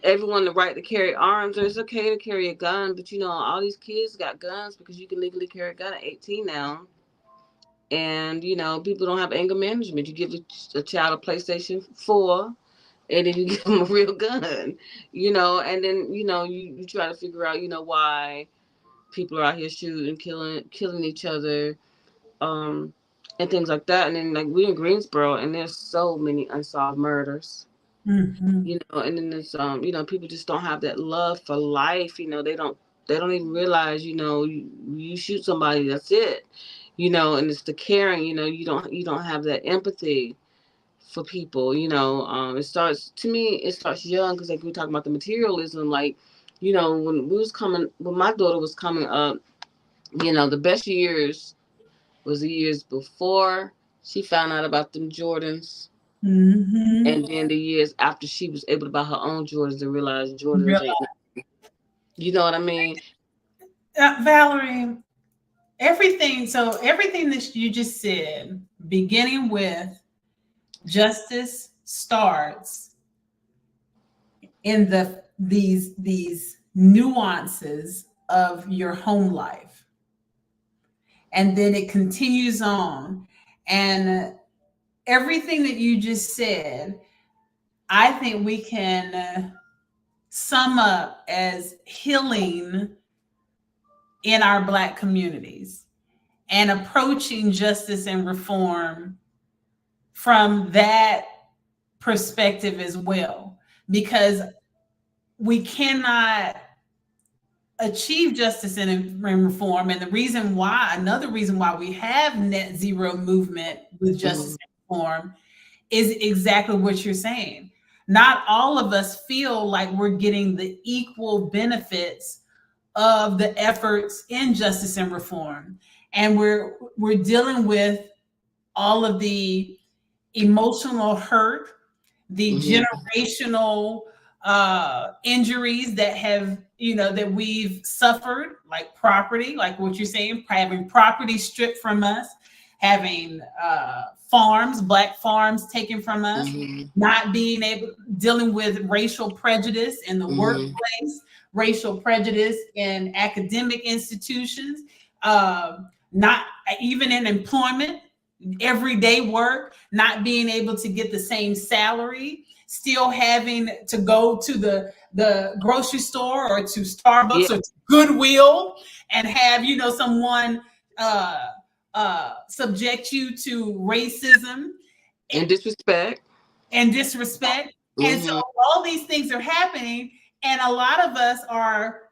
everyone the right to carry arms, and it's okay to carry a gun, but all these kids got guns because you can legally carry a gun at 18 now. And people don't have anger management. You give a child a PlayStation 4, and then you give them a real gun, and then you try to figure out why people are out here shooting, killing each other, and things like that. And then like we in Greensboro, and there's so many unsolved murders. And then there's people just don't have that love for life. They don't even realize you shoot somebody, that's it. And it's the caring. You don't have that empathy for people. It starts young, because like we were talking about the materialism. Like when my daughter was coming up, the best years was the years before she found out about them Jordans. And then the years after she was able to buy her own Jordans and realize Jordans ain't. You know what I mean? Valerie, everything that you just said, beginning with justice starts in these nuances of your home life, and then it continues on. And everything that you just said, I think we can sum up as healing in our Black communities and approaching justice and reform from that perspective as well, because we cannot achieve justice and reform. And another reason why we have net zero movement with justice and reform is exactly what you're saying. Not all of us feel like we're getting the equal benefits of the efforts in justice and reform. And we're dealing with all of the emotional hurt, the generational injuries that that we've suffered, like property, like what you're saying, having property stripped from us, having Black farms taken from us, not dealing with racial prejudice in the workplace, racial prejudice in academic institutions, not even in employment, everyday work, not being able to get the same salary, still having to go to the grocery store or to Starbucks or to Goodwill and have someone subject you to racism and disrespect. And so all these things are happening, and a lot of us are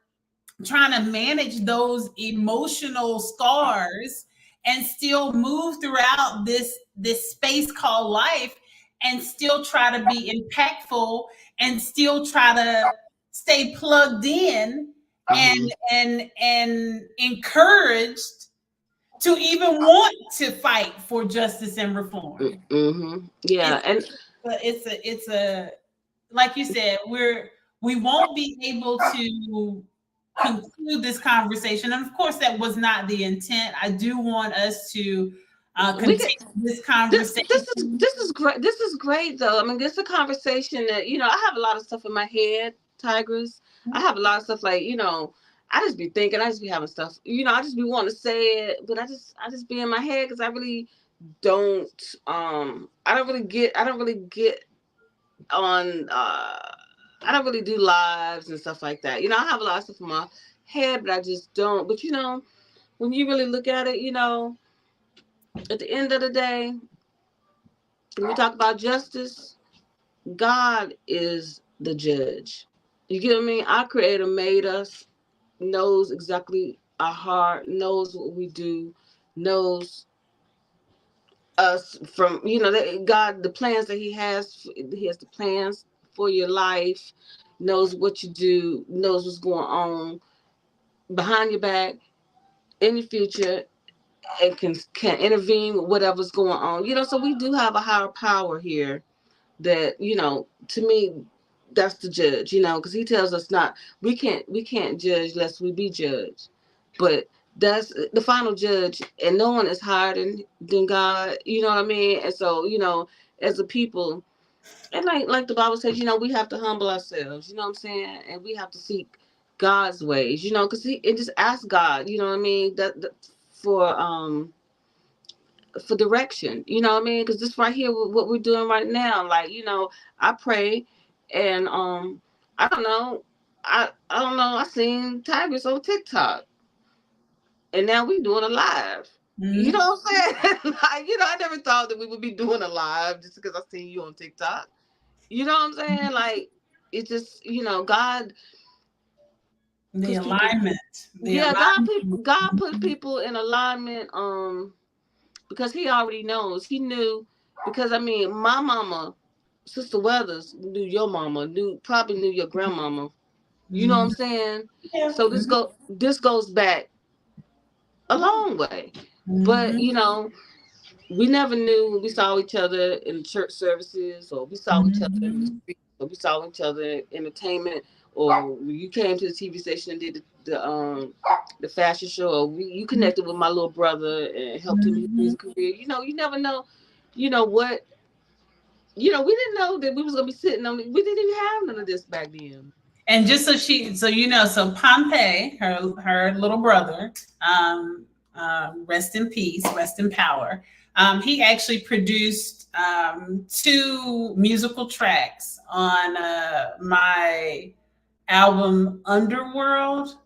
trying to manage those emotional scars and still move throughout this space called life, and still try to be impactful, and still try to stay plugged in and encouraged to even want to fight for justice and reform. Yeah, it's a like you said, we won't be able to conclude this conversation, and of course that was not the intent. I do want us to continue this conversation. This is great. This is great, though. I mean, this is a conversation that I have a lot of stuff in my head, Tigress. I have a lot of stuff like I just be thinking, I just be having stuff, I just be wanting to say it, but I just be in my head because I really don't, I don't really get on, I don't really do lives and stuff like that. I have a lot of stuff in my head, but I just don't. But when you really look at it, at the end of the day, when we talk about justice, God is the judge. You get what I mean? Our creator made us, knows exactly our heart, knows what we do, knows us from, God, the plans that he has the plans for your life, knows what you do, knows what's going on behind your back, in your future, and can intervene with whatever's going on. So we do have a higher power here that, to me, that's the judge, because he tells us not, we can't judge lest we be judged. But that's the final judge, and no one is higher than God, you know what I mean? And so, as a people, and like the Bible says, we have to humble ourselves, you know what I'm saying? And we have to seek God's ways, because and just ask God, you know what I mean, that for for direction, you know what I mean? Because this right here, what we're doing right now, like, I pray, and I don't know, I don't know, I seen Tigress on TikTok, and now we doing a live. You Mhm. know what I'm saying? Like, I never thought that we would be doing a live just because I seen you on TikTok. You know what I'm saying? Like, it's just, God The puts people. alignment, the Yeah, alignment. God put people in alignment. Because he already knows. He knew, because I mean, my mama, Sister Weathers, knew your mama, probably knew your grandmama. You know what I'm Mhm. saying? Yeah. So this goes back a long way. But Mhm. we never knew when we saw each other in church services, or we saw each other in the Mhm. street, or we saw each other in entertainment, or you came to the TV station and did the fashion show, or you connected with my little brother and helped him in his Mhm. music career. You never know. What? We didn't know that we was gonna be sitting on. We didn't even have none of this back then. And just so Pompey, her little brother, rest in peace, rest in power. He actually produced two musical tracks on my album Underworld.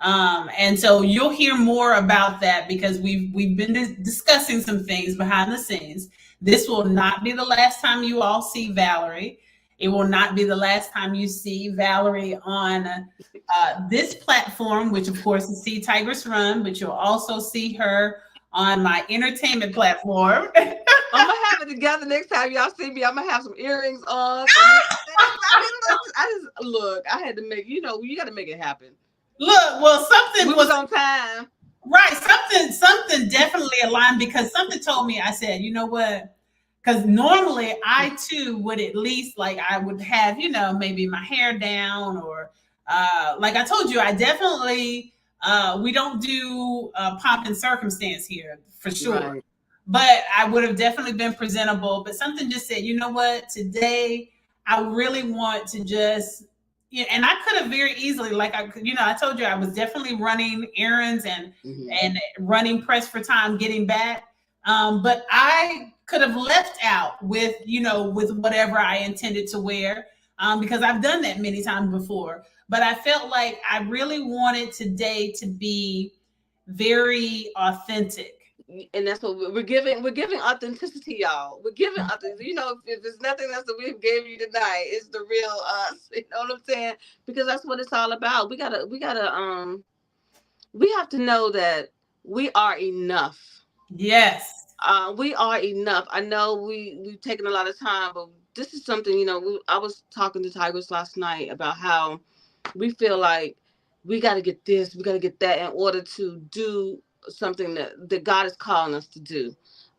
And so you'll hear more about that because we've been discussing some things behind the scenes. This will not be the last time you all see Valerie. It will not be the last time you see Valerie on this platform, which of course is See Tigress Run, but you'll also see her on my entertainment platform. I'm gonna have it together next time y'all see me. I'm gonna have some earrings on, some lipstick. I mean, look. I had to make. You got to make it happen. Look, well, We something was was on time. right. Something definitely aligned because something told me. I said, you know what? Because normally I too would at least like I would have maybe my hair down or like I told you I definitely we don't do pomp and circumstance here for sure. Right. But I would have definitely been presentable. But something just said, you know what? Today I really want to just and I could have very easily, like I told you I was definitely running errands Mm-hmm. and running press for time getting back. But I could have left out with whatever I intended to wear because I've done that many times before. But I felt like I really wanted today to be very authentic. And that's what we're giving. We're giving authenticity, y'all. We're giving authenticity. If there's nothing else that we gave you tonight, it's the real us. You know what I'm saying? Because that's what it's all about. We have to know that we are enough. Yes. We are enough. I know we've taken a lot of time, but this is something. I was talking to Tigers last night about how we feel like we got to get this, we got to get that in order to do something that God is calling us to do.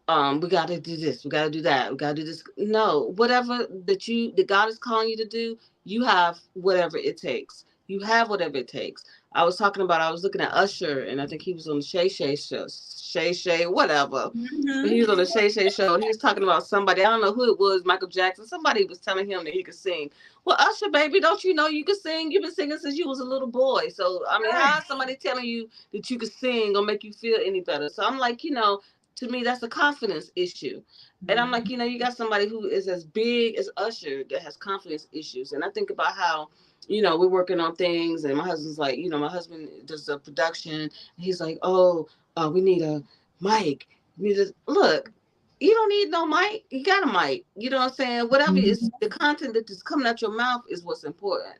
We got to do this, we got to do that, we got to do this. No, whatever that God is calling you to do, you have whatever it takes. You have whatever it takes. I was looking at Usher, and I think he was on the Shay Shay show, Shay Shay, whatever. But he Mm-hmm. was on the Shay Shay show, and he was talking about somebody. I don't know who it was, Michael Jackson. Somebody was telling him that he could sing. Well, Usher, baby, don't you know you can sing? You've been singing since you was a little boy. So, I mean, Right. how is somebody telling you that you can sing gonna make you feel any better? So I'm like, to me, that's a confidence issue. And I'm like, you got somebody who is as big as Usher that has confidence issues. And I think about how, we're working on things, and my husband's like, my husband does the production, and he's like, oh, we need a mic. We need a look. You don't need no mic. You got a mic. You know what I'm saying? Whatever is the content that is coming out your mouth is what's important.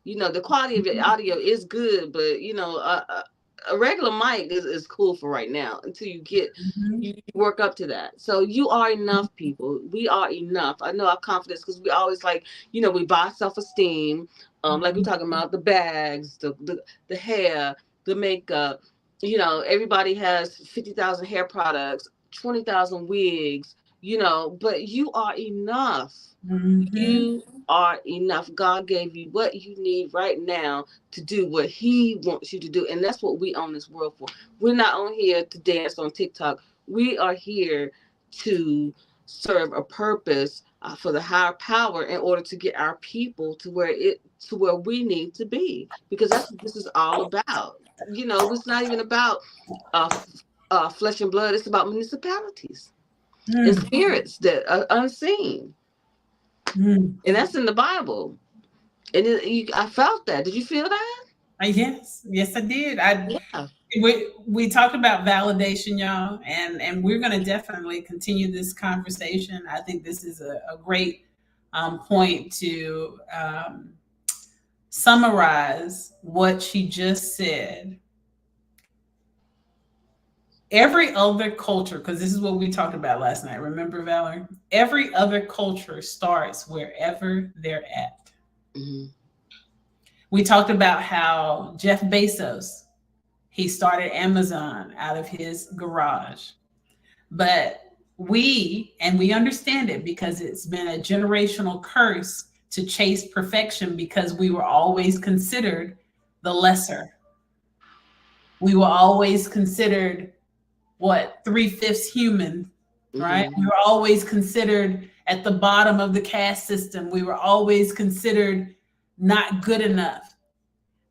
The quality of your audio is good, but a regular mic is cool for right now until Mhm. you work up to that. So you are enough, people. We are enough. I know our confidence because we always like, we buy self-esteem. Like we're talking about the bags, the hair, the makeup. Everybody has 50,000 hair products, 20,000 wigs. But you are enough. Mhm. You are enough. God gave you what you need right now to do what He wants you to do. And that's what we own this world for. We're not on here to dance on TikTok. We are here to serve a purpose for the higher power in order to get our people to where we need to be. Because that's what this is all about. It's not even about flesh and blood. It's about municipalities and Mm. spirits that are unseen, Mm. and that's in the Bible. And I felt that. Did you feel that? Yes, yes, I did. I Yeah. we talked about validation, y'all, and we're going to definitely continue this conversation. I think this is a great point to summarize what she just said. Every other culture, because this is what we talked about last night. Remember, Valerie? Every other culture starts wherever they're at. Hmm. We talked about how Jeff Bezos, he started Amazon out of his garage. But we understand it because it's been a generational curse to chase perfection because we were always considered the lesser. We were always considered what, three-fifths human, right? Hmm. We were always considered at the bottom of the caste system. We were always considered not good enough.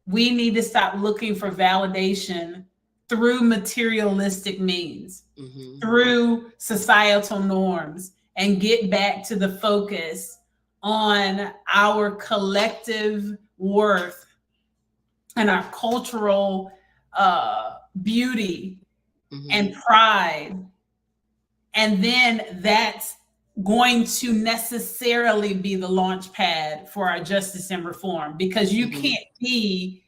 We need to stop looking for validation through materialistic means, Hmm. through societal norms, and get back to the focus on our collective worth and our cultural beauty Hmm. and pride. And then that's going to necessarily be the launch pad for our justice and reform, because you Hmm. can't be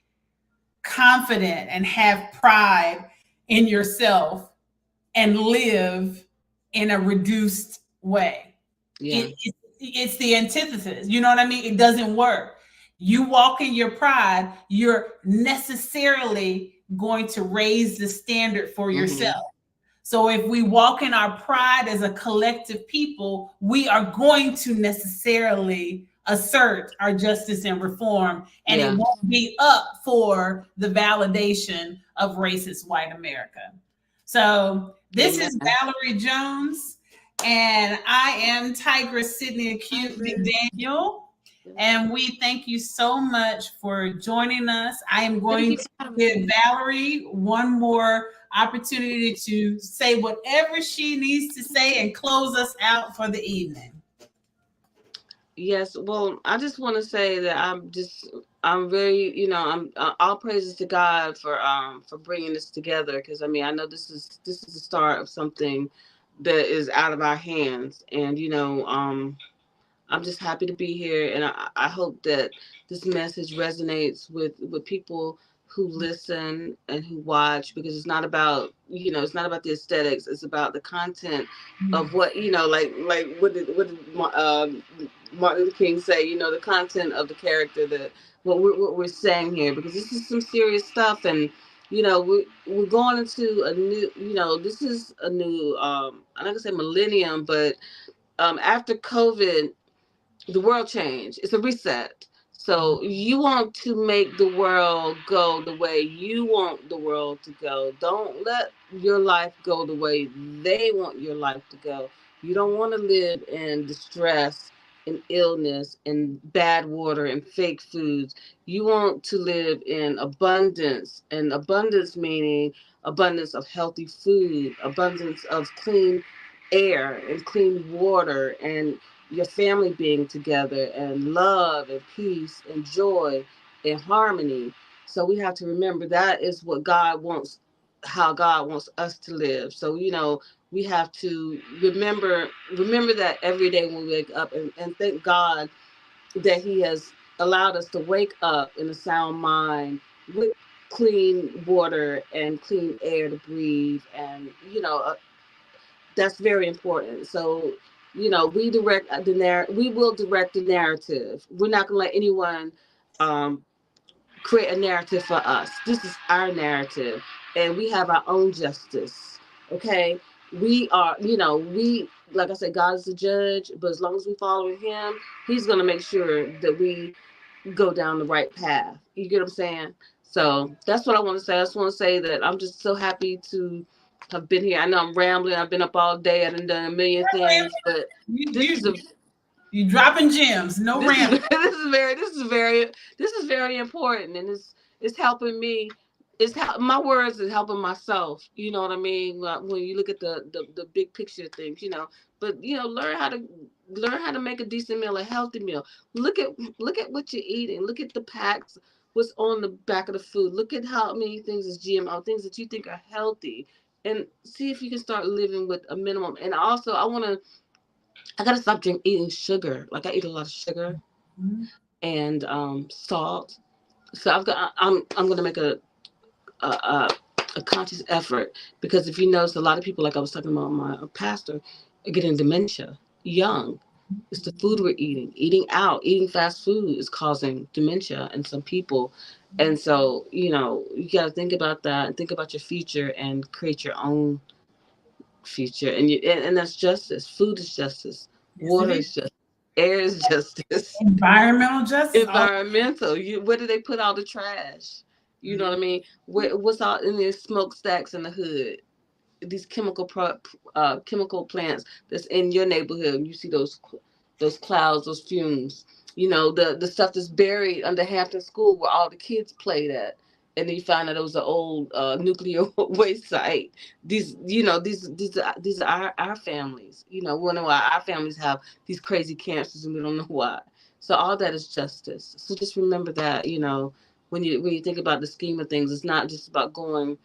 confident and have pride in yourself and live in a reduced way. Yeah. It's the antithesis. You know what I mean? It doesn't work. You walk in your pride, you're necessarily going to raise the standard for Hmm. yourself. So if we walk in our pride as a collective people, we are going to necessarily assert our justice and reform, and it Yeah. won't be up for the validation of racist white America. So this Amen. is Valerie Jones, and I am Tigress Sydney Acute McDaniel. And we thank you so much for joining us. I am Thank going you to for having give me. Valerie one more opportunity to say whatever she needs to say and close us out for the evening. Yes, well, I just want to say that I'm very, I'm all praises to God for bringing this together, because I mean, I know this is the start of something that is out of our hands, and I'm just happy to be here, and I hope that this message resonates with people who listen and who watch, because it's not about the aesthetics. It's about the content of what, like what did Martin Luther King say? The content of the character, that what we're saying here, because this is some serious stuff. And we're going into a new, this is a new, I'm not gonna say millennium, but after COVID, the world changed. It's a reset. So you want to make the world go the way you want the world to go. Don't let your life go the way they want your life to go. You don't want to live in distress and illness and bad water and fake foods. You want to live in abundance, and abundance meaning abundance of healthy food, abundance of clean air and clean water, and your family being together, and love and peace and joy and harmony. So we have to remember that is what God wants, how God wants us to live. So, we have to remember that every day when we wake up, and thank God that He has allowed us to wake up in a sound mind with clean water and clean air to breathe, and that's very important. So, we will direct the narrative. We're not going to let anyone um, create a narrative for us. This is our narrative, and we have our own justice. Okay, we are, like I said, God is the judge, but as long as we follow Him, He's going to make sure that we go down the right path. You get what I'm saying? So that's what I want to say. I just want to say that I'm just so happy to have been here. I know I'm rambling. I've been up all day. I've done a million things, but this is a you dropping gems. No rambling. this is very important, and it's helping me. My words is helping myself. You know what I mean? When you look at the big picture of things, But learn how to make a decent meal, a healthy meal. Look at what you're eating. Look at the packs. What's on the back of the food? Look at how many things is GMO, things that you think are healthy, and see if you can start living with a minimum. And also, I gotta stop eating sugar. Like I eat a lot of sugar and salt. So I'm gonna make a, a a conscious effort, because if you notice, a lot of people, like I was talking about my pastor, are getting dementia young. It's the food we're eating out, eating fast food is causing dementia in some people. And so, you got to think about that and think about your future and create your own future. And that's justice. Food is justice. Yes, Water is justice. Air is justice. environmental justice. Environmental. Where do they put all the trash? You know what I mean? What's all in these smokestacks in the hood? These chemical plants that's in your neighborhood. You see those clouds, those fumes. The stuff that's buried under Hampton School where all the kids played at. And then you find out it was an old nuclear waste site. These are our families. We wonder why our families have these crazy cancers and we don't know why. So all that is justice. So just remember that, when you think about the scheme of things, it's not just about going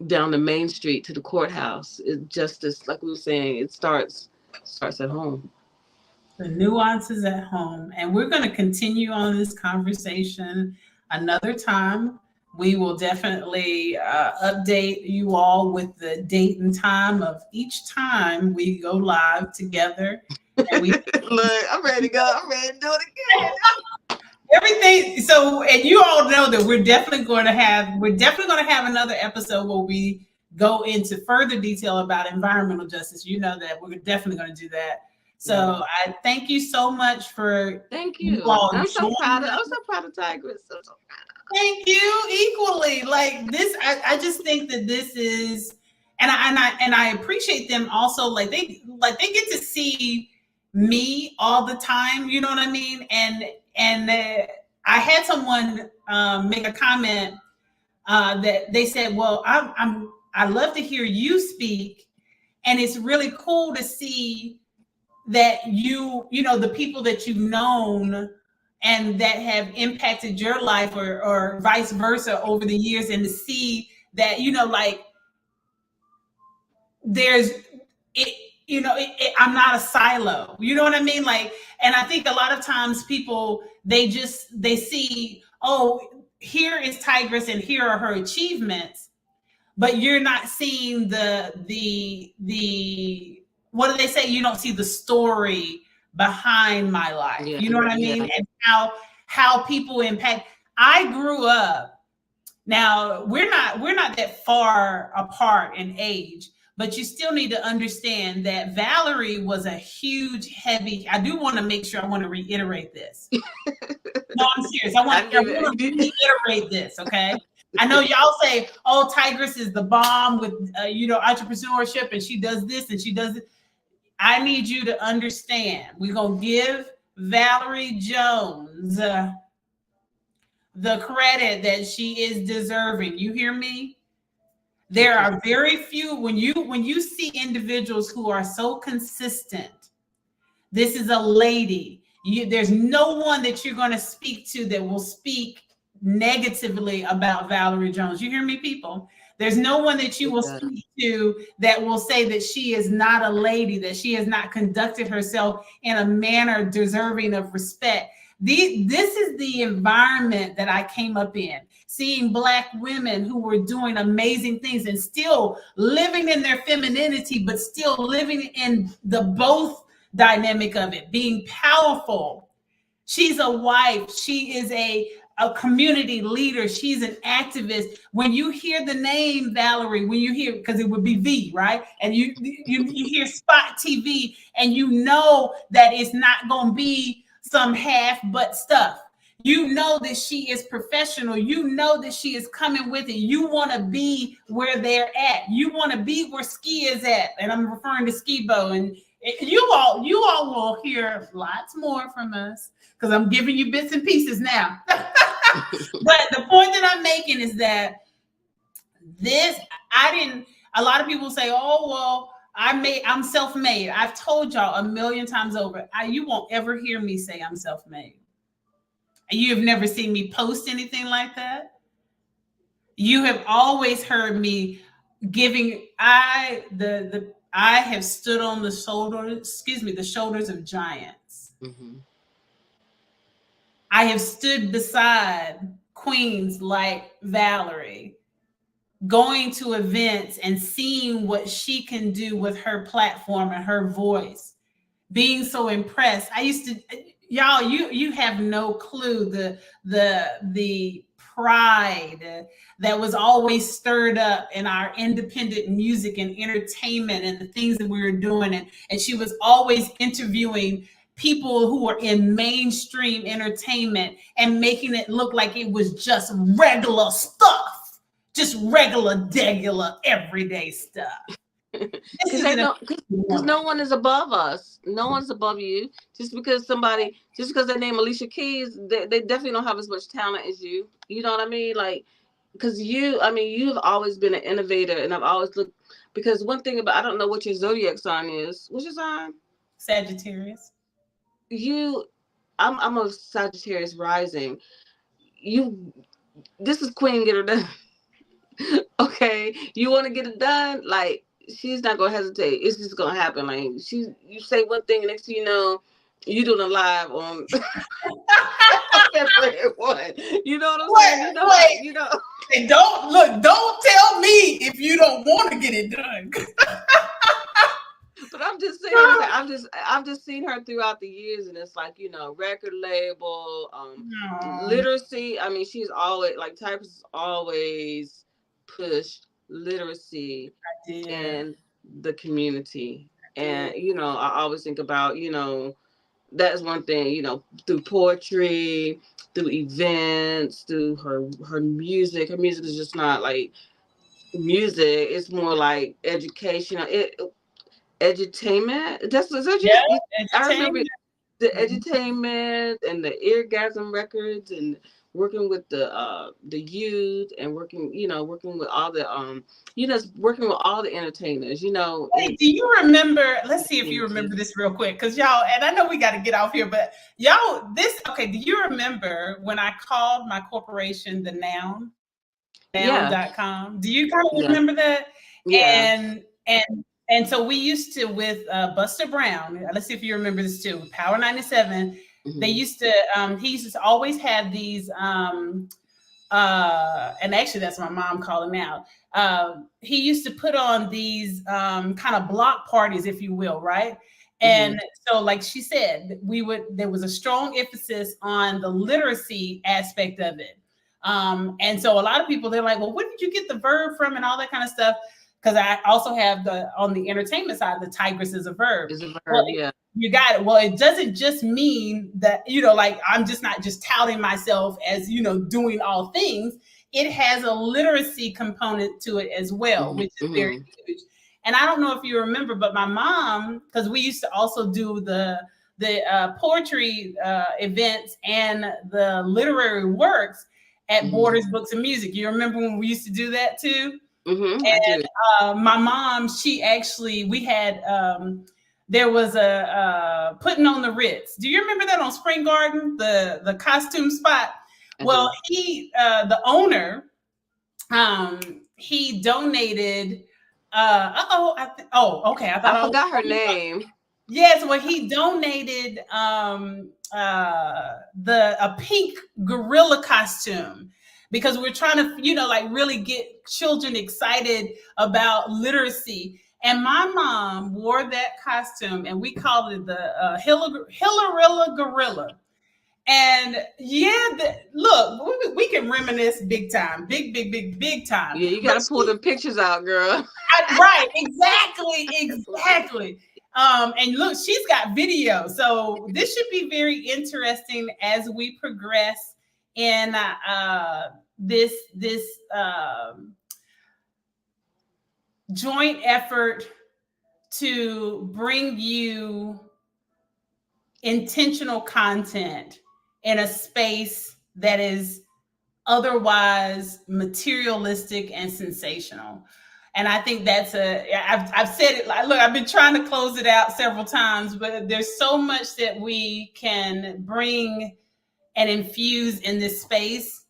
down the main street to the courthouse. Justice, like we were saying, it starts at home. The nuances at home. And we're going to continue on this conversation another time. We will definitely update you all with the date and time of each time we go live together. And we Look, I'm ready to go. I'm ready to do it again. everything. So, and you all know that we're definitely going to have another episode where we go into further detail about environmental justice. You know that we're definitely going to do that. So I thank you so much for Thank you. all I'm so proud joining of us. I'm so proud of Tigress. I'm so proud. Thank you equally. Like this, I just think that this is, and I appreciate them also. Like they get to see me all the time. You know what I mean? And I had someone make a comment that they said, "Well, I love to hear you speak, and it's really cool to see that the people that you've known and that have impacted your life or vice versa over the years, and to see that like there's it I'm not a silo, you know what I mean, like. And I think a lot of times people, they see, oh, here is Tigress and here are her achievements, but you're not seeing the what do they say? You don't see the story behind my life. Yeah, You know what I mean? yeah. And how people impact. I grew up. Now we're not that far apart in age, but you still need to understand that Valerie was a huge, heavy. I do want to make sure I want to reiterate this. No, I'm serious. I want to reiterate this, okay? I know y'all say, "Oh, Tigress is the bomb with entrepreneurship, and she does this and she does it." I need you to understand. We're gonna give Valerie Jones the credit that she is deserving. You hear me? There are very few when you see individuals who are so consistent. This is a lady. There's no one that you're going to speak to that will speak negatively about Valerie Jones. You hear me, people? There's no one that you will speak to that will say that she is not a lady, that she has not conducted herself in a manner deserving of respect. This is the environment that I came up in, seeing Black women who were doing amazing things and still living in their femininity, but still living in the both dynamic of it, being powerful. She's a wife. She is a community leader. She's an activist. When you hear the name Valerie, when you hear, because it would be V, right? And you hear Spot TV, and you know that it's not going to be some half butt stuff. You know that she is professional. You know that she is coming with it. You want to be where they're at. You want to be where Ski is at. And I'm referring to Skibo. And you all will hear lots more from us because I'm giving you bits and pieces now. But the point that I'm making is that a lot of people say, "Oh, well, I'm self-made." I've told y'all a million times over, you won't ever hear me say I'm self-made. You have never seen me post anything like that. You have always heard me giving. I have stood on the shoulders of giants. Mm-hmm. I have stood beside queens like Valerie, going to events and seeing what she can do with her platform and her voice, being so impressed. I used to, y'all, you have no clue the pride that was always stirred up in our independent music and entertainment and the things that we were doing. And she was always interviewing people who were in mainstream entertainment and making it look like it was just regular stuff, just regular, everyday stuff. Because no one is above us. No one's above you. Just because they name Alicia Keys, they definitely don't have as much talent as you. You know what I mean? Like, because you've always been an innovator, and I've always looked. Because one thing about, I don't know what your zodiac sign is. What's your sign? Sagittarius. I'm a Sagittarius rising. This is Queen Get Her Done. Okay, you want to get it done? Like, she's not gonna hesitate. It's just gonna happen. Like, you say one thing, and next thing you know, you doing a live on. One. You know what I'm saying? You know. And don't tell me if you don't want to get it done. But I'm just saying, I've just seen her throughout the years, and it's like, record label, literacy. I mean, she's always, like, Typus always pushed literacy in the community. And, I always think about, that's one thing, through poetry, through events, through her music. Her music is just not like music. It's more like educational. Edutainment. I remember the edutainment and the Eargasm records, and working with the youth, and working with all the working with all the entertainers. Hey, do you remember? Let's see if you remember this real quick, because y'all, and I know we got to get off here, but y'all, do you remember when I called my corporation the Noun? Noun.com. Do you kind of remember that? Yeah. And so we used to, with Buster Brown, let's see if you remember this too, Power 97, they used to, he used to always have these, and actually that's my mom calling now. He used to put on these kind of block parties, if you will, right? And so, like she said, there was a strong emphasis on the literacy aspect of it. And so a lot of people, they're like, well, where did you get the verb from and all that kind of stuff? because I also have on the entertainment side, the tigress is a verb. Is a verb, well, yeah. You got it. Well, it doesn't just mean that, like I'm just not just touting myself as, doing all things. It has a literacy component to it as well, which is very huge. And I don't know if you remember, but my mom, because we used to also do the poetry events and the literary works at Borders Books and Music. You remember when we used to do that too? And my mom, we had, there was a Putting on the Ritz. Do you remember that on Spring Garden, the costume spot? Well, the owner, he donated, okay. I forgot her name. Yes, well, he donated a pink gorilla costume because we're trying to, really get children excited about literacy. And my mom wore that costume, and we called it the Hillarilla Gorilla. And look, we can reminisce big time, big time. Yeah, you gotta pull the pictures out, girl. Right, exactly. And look, she's got video, so this should be very interesting as we progress in this joint effort to bring you intentional content in a space that is otherwise materialistic and sensational. And I think that's I've said it, look, I've been trying to close it out several times, but there's so much that we can bring and infuse in this space.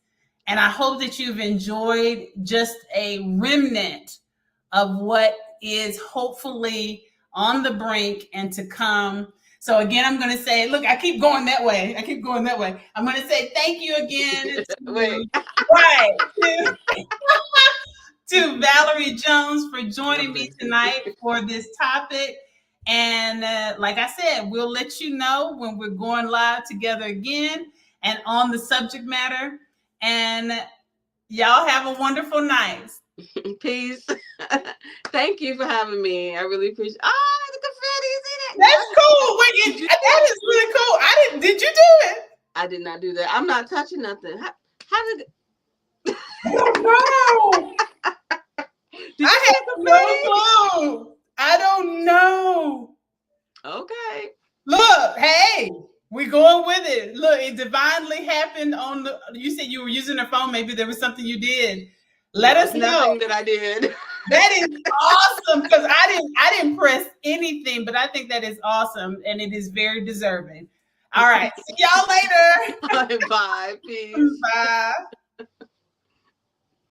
And I hope that you've enjoyed just a remnant of what is hopefully on the brink and to come. So again, I'm going to say, look, I keep going that way. I'm going to say thank you again to Valerie Jones for joining me tonight for this topic. And like I said, we'll let you know when we're going live together again and on the subject matter. And y'all have a wonderful night. Peace. Thank you for having me. I really appreciate it. The confetti's in it. That's cool. Wait, that is really cool. Did you do it? I did not do that. I'm not touching nothing. How did it? I don't know. I have no clue. I don't know. Okay. Look, hey, we're going with it. Look, it divinely happened you said you were using a phone. Maybe there was something you did. Let us know. Nothing that I did. That is awesome because I didn't press anything, but I think that is awesome and it is very deserving. All right. See y'all later. Bye. Peace. Bye.